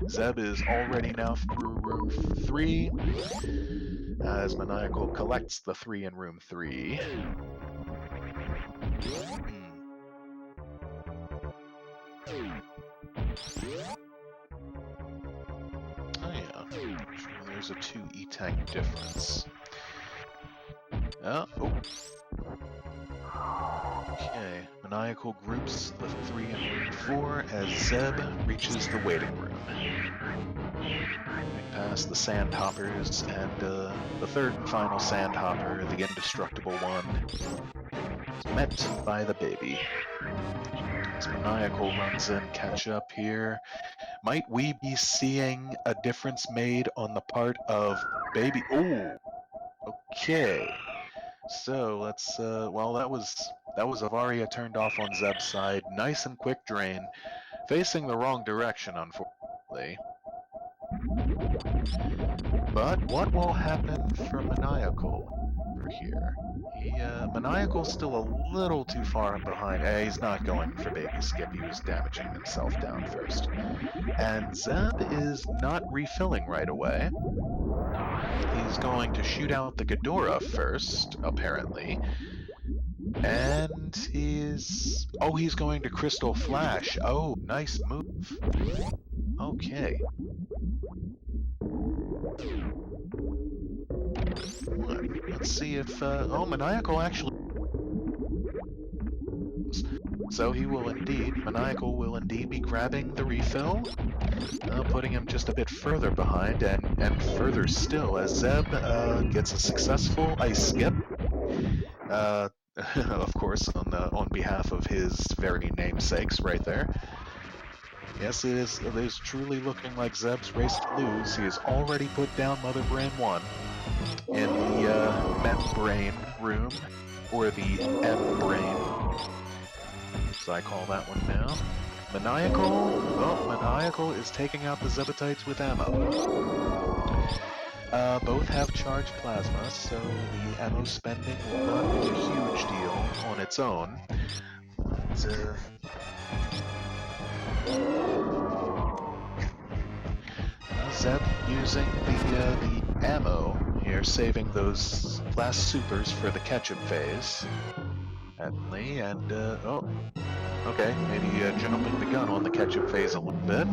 Zeb is already now through room 3, as Maniacal collects the 3 in room 3. Oh yeah, sure, there's a 2 E-Tank difference. Oh. Okay, Maniacal groups the 3 in room 4 as Zeb reaches the waiting room. We pass the Sandhoppers and the third and final Sandhopper, the indestructible one, is met by the baby. As Maniacal runs in, catch up here. Might we be seeing a difference made on the part of baby? Oh, okay. So let's well, that was Avaria turned off on Zeb's side. Nice and quick drain. Facing the wrong direction, unfortunately. But what will happen for Maniacal over here? Maniacal's still a little too far behind. He's not going for baby skip. He was damaging himself down first. And Zeb is not refilling right away. He's going to shoot out the Ghidorah first, apparently. And he's going to Crystal Flash. Oh, nice move. Okay. Let's see if... Maniacal actually So Maniacal will indeed be grabbing the refill, putting him just a bit further behind, and further still as Zeb gets a successful ice skip. Of course, on behalf of his very namesakes, right there. Yes, it is truly looking like Zeb's race to lose. He has already put down Mother Brain 1 in the membrane room, or the M-brain, as I call that one now. Maniacal is taking out the Zebatites with ammo. Both have charged plasma, so the ammo spending will not be a huge deal on its own. Zeb using the ammo here, saving those last supers for the ketchup phase. Certainly, and okay, maybe jumping the gun on the ketchup phase a little bit.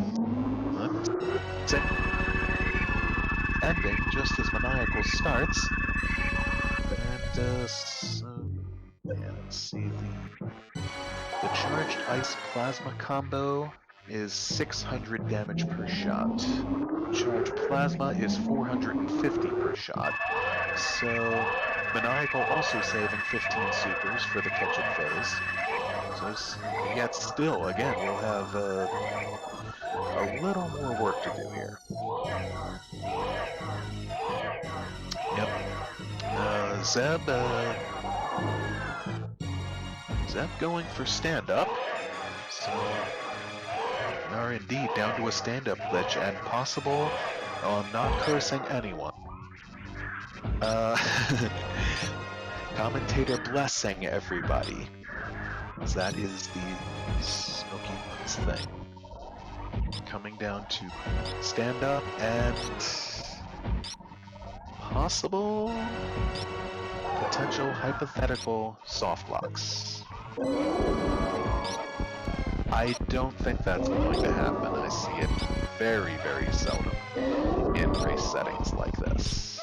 Ending just as Maniacal starts. And let's see, the charged ice plasma combo is 600 damage per shot. Charged plasma is 450 per shot. So Maniacal also saving 15 supers for the ketchup phase. So yet still, again, we'll have a little more work to do here. Yep. Zeb going for stand-up. So we are indeed down to a stand-up glitch and possible not cursing anyone. Commentator blessing everybody. That is the Smoky Ones thing. Coming down to stand-up and possible potential hypothetical soft locks. I don't think that's going to happen. I see it very, very seldom in race settings like this.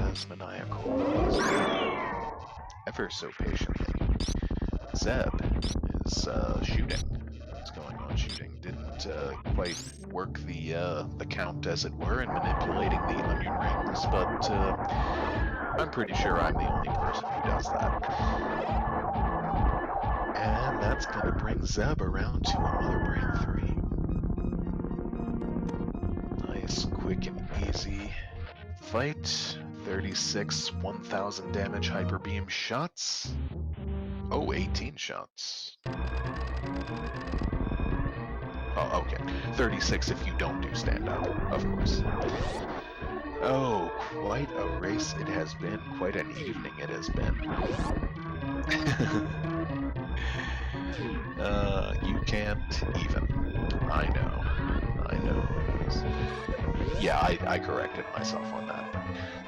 As Maniacal is ever so patiently. Zeb is shooting. What's going on shooting? Didn't quite work the count, as it were, in manipulating the onion rings, but I'm pretty sure I'm the only person who does that. And that's gonna bring Zeb around to a Mother Brain 3. Nice, quick and easy fight. 36 1000 damage hyper beam shots. Oh, 18 shots. Oh, okay. 36 if you don't do stand-up, of course. Oh, quite a race it has been. Quite an evening it has been. You can't even. I know. Yeah, I corrected myself on that.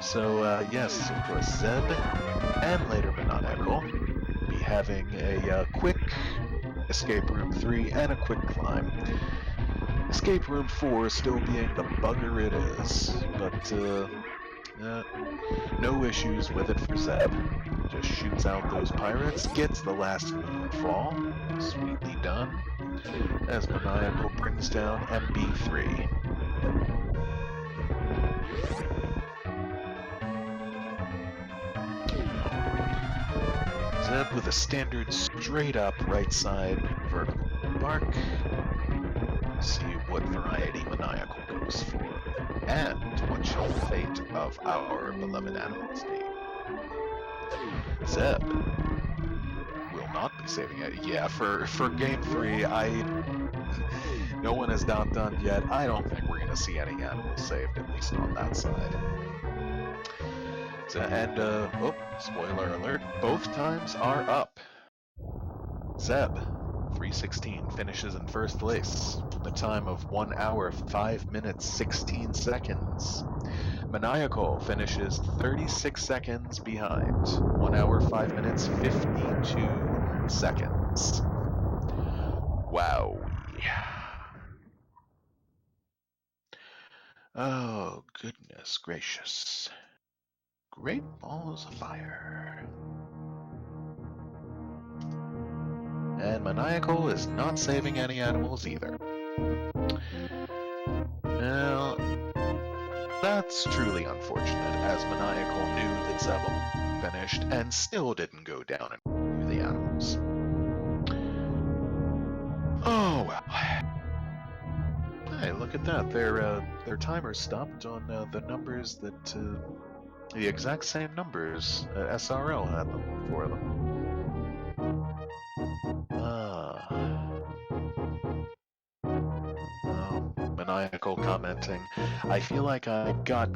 So, yes, of course, Zeb and later Maniacal be having a quick Escape Room 3 and a quick climb. Escape Room 4 still being the bugger it is, but no issues with it for Zeb. Just shoots out those pirates, gets the last moonfall, sweetly done, as Maniacal brings down MB3. Zeb with a standard straight up right side vertical bark. See what variety Maniacal goes for, and what shall the fate of our beloved animals be? Zeb will not be saving it. Yeah, for game 3, no one has done yet. I don't think we're gonna see any animals saved, at least on that side. So, and oh, spoiler alert, both times are up. zeb316 finishes in first place with a time of 1 hour 5 minutes 16 seconds. Maniacal finishes 36 seconds behind. 1 hour 5 minutes 52 seconds. Wow. Oh, goodness gracious. Great balls of fire. And Maniacal is not saving any animals either. Now, that's truly unfortunate, as Maniacal knew that Zeb finished and still didn't go down and rescue the animals. Oh well. Hey, look at that. Their timer stopped on the numbers that the exact same numbers SRL had them for them. Maniacal commenting, I feel like I got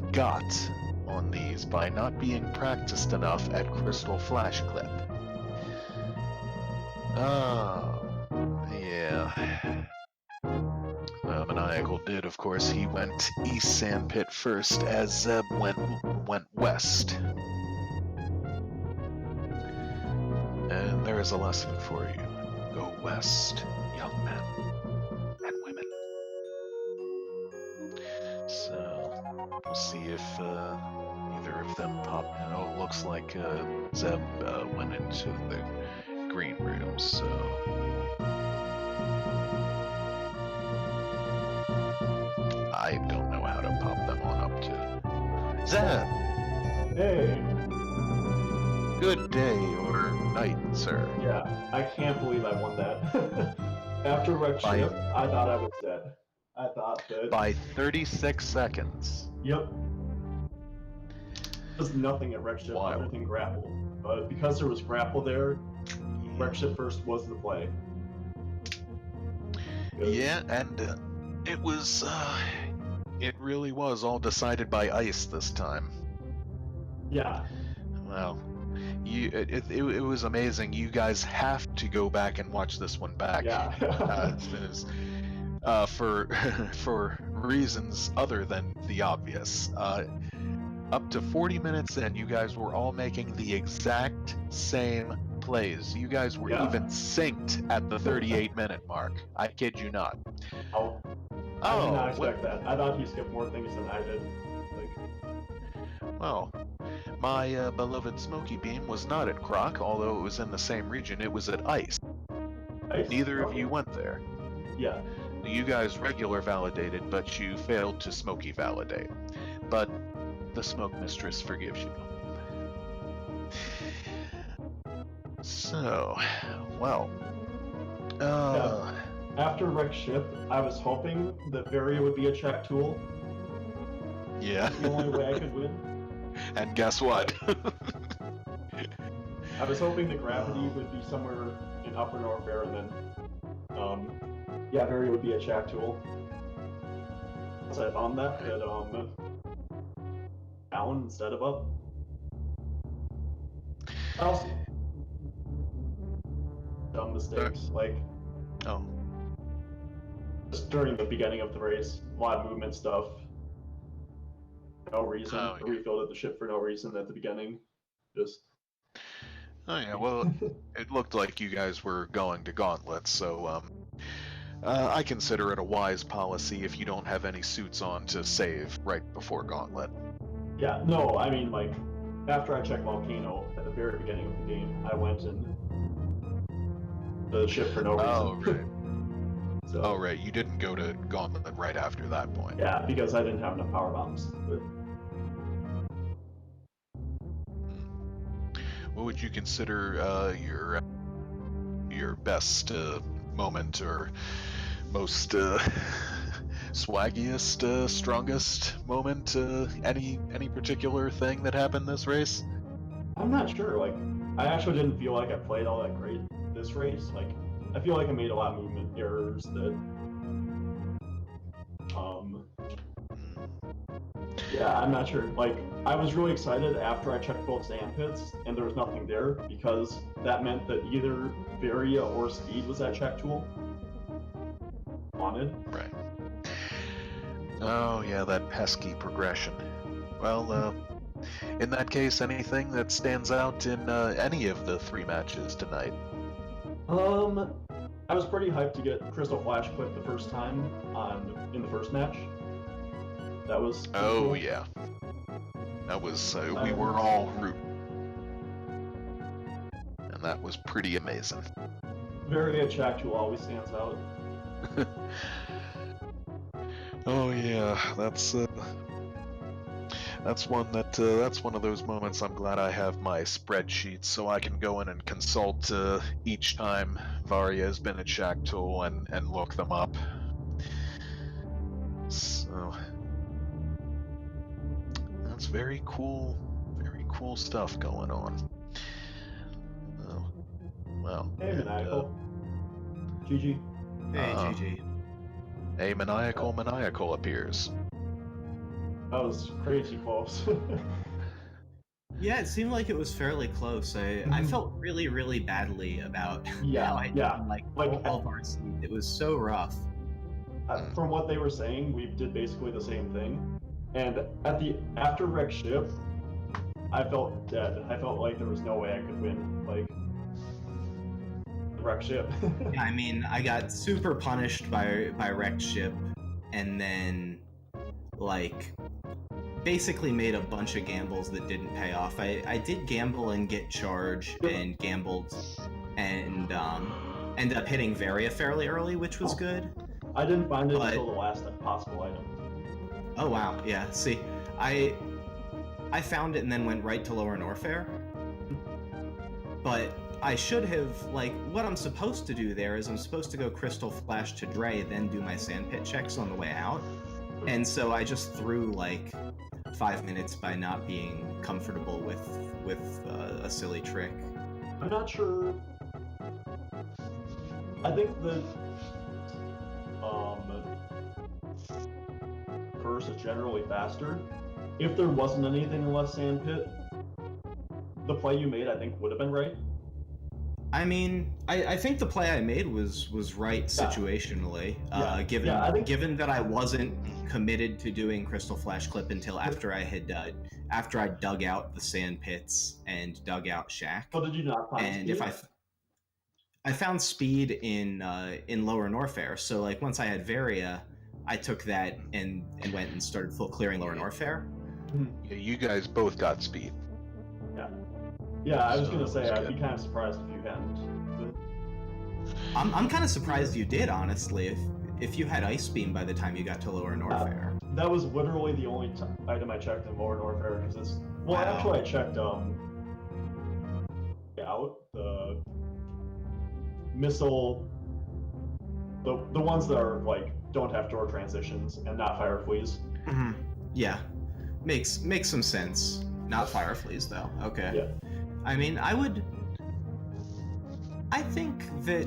on these by not being practiced enough at Crystal Flash Clip. Oh, yeah. Maniacal did, of course. He went east sandpit first, as Zeb went west. And there is a lesson for you. Go west, young men and women. So, we'll see if either of them pop. Oh, it looks like Zeb went into the green room, so. I don't know how to pop them on up to. Zeb! Hey! Good day or night, sir. Yeah, I can't believe I won that. After Wreck Ship, I thought I was dead. I thought that... By 36 seconds. Yep. There was nothing at Wreck Ship other than grapple. But because there was grapple there, Wreck Ship first was the play. Yeah, and it was... it really was all decided by ice this time. Yeah. Well, it was amazing. You guys have to go back and watch this one back. Yeah. For reasons other than the obvious. Up to 40 minutes in, you guys were all making the exact same plays. You guys were even synced at the 38-minute mark. I kid you not. Oh. I did not expect that. I thought he skipped more things than I did. Well, my beloved Smoky Beam was not at Croc, although it was in the same region. It was at Ice. Neither of you went there. Yeah. You guys regular validated, but you failed to Smoky validate. But the Smoke Mistress forgives you. So, well. After Wreck Ship, I was hoping that Varia would be a check tool. Yeah. That's the only way I could win. And guess what? I was hoping the gravity would be somewhere in Upper North Air, and then, Varia would be a check tool. So I found that, down instead of up. Also, dumb mistakes, just during the beginning of the race, a lot of movement stuff. No reason. I refilled the ship for no reason at the beginning. Just. Oh yeah, well, it looked like you guys were going to Gauntlet, so I consider it a wise policy if you don't have any suits on to save right before Gauntlet. Yeah, no, I mean, after I checked Volcano at the very beginning of the game, I went and the ship for no reason. Oh, right. So, oh, right, you didn't go to Gauntlet right after that point. Yeah, because I didn't have enough power bombs. But... What would you consider your best moment or most swaggiest, strongest moment? Any particular thing that happened this race? I'm not sure. I actually didn't feel like I played all that great this race. I feel like I made a lot of movement errors that. Yeah, I'm not sure. I was really excited after I checked both sand pits, and there was nothing there, because that meant that either Varia or Speed was that check tool. Wanted. Right. Oh, yeah, that pesky progression. Well, in that case, anything that stands out in any of the 3 matches tonight? I was pretty hyped to get Crystal Flash Clip the first time in the first match. That was oh cool. Yeah. That was we were all rooting, and that was pretty amazing. Varia Chactul always stands out. Oh yeah, that's one of those moments I'm glad I have my spreadsheet so I can go in and consult each time Varia has been at Chactul and look them up. So that's very cool stuff going on. Oh, well. Hey, Maniacal. GG. Hey, GG. A Maniacal appears. That was crazy close. Yeah, it seemed like it was fairly close. I felt really, really badly about how I did like all varsity. It was so rough. From what they were saying, we did basically the same thing. And after wreck ship, I felt dead. I felt like there was no way I could win. Like wreck ship. Yeah, I mean, I got super punished by wrecked ship, and then like basically made a bunch of gambles that didn't pay off. I did gamble and get charge, and gambled and ended up hitting Varia fairly early, which was good. I didn't find it until the last possible item. Oh wow, yeah. See, I found it and then went right to Lower Norfair. But I should have, like, what I'm supposed to do there is I'm supposed to go Crystal Flash to Dre, then do my sandpit checks on the way out. And so I just threw, like, 5 minutes by not being comfortable with a silly trick. I'm not sure. I think the curse is generally faster. If there wasn't anything less sandpit, the play you made, I think, would have been right. I mean, I think the play I made was right situationally, given that I wasn't committed to doing Crystal Flash Clip until after I dug out the sand pits and dug out Shack. So did you not find and speed? If I found speed in Lower Norfair, so like once I had Varia, I took that and went and started full clearing Lower Norfair. Yeah, you guys both got speed. Yeah, I was gonna say I'd be kind of surprised if you hadn't. I'm kind of surprised you did, honestly. If you had Ice Beam by the time you got to Lower Norfair. That was literally the only item I checked in Lower Norfair because it's actually I checked out the missile, the ones that are like don't have door transitions and not fire fleas. Mm-hmm. Yeah, makes some sense. Not fire fleas though. Okay. Yeah. I mean, I think that,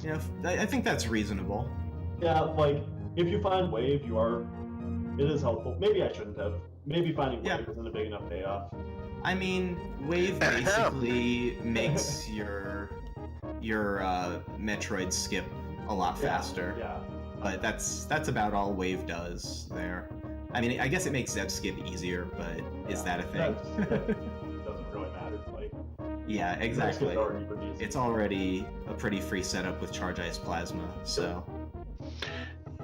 you know, I think that's reasonable. Yeah, like, if you find wave, it is helpful. Maybe I shouldn't have. Maybe finding wave isn't a big enough payoff. I mean, wave basically makes your Metroid skip a lot faster. Yeah. But that's about all wave does there. I mean, I guess it makes Zeb skip easier, but is that a thing? Doesn't really matter. Like, yeah, exactly. It's already a pretty free setup with Charge Ice Plasma, so.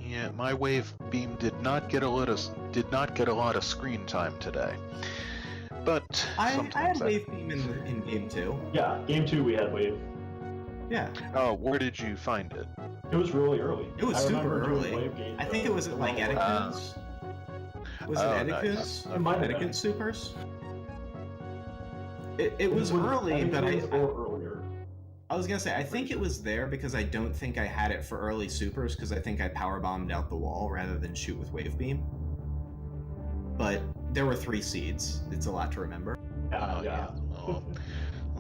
Yeah, my wave beam did not get a lot of screen time today. But I had wave beam in game 2. Yeah, game 2 we had wave. Yeah. Oh, where did you find it? It was really early. It was super early. I think it was at like Etiquette's. Was it Etiquette's? Nice. Etiquette Supers? It was early, but I was gonna say, I think it was there because I don't think I had it for early supers because I think I power bombed out the wall rather than shoot with wave beam. But there were 3 seeds. It's a lot to remember. Yeah. I'll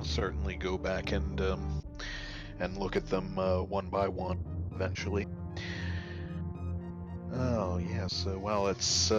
certainly go back and look at them one by one eventually. Oh yes, well it's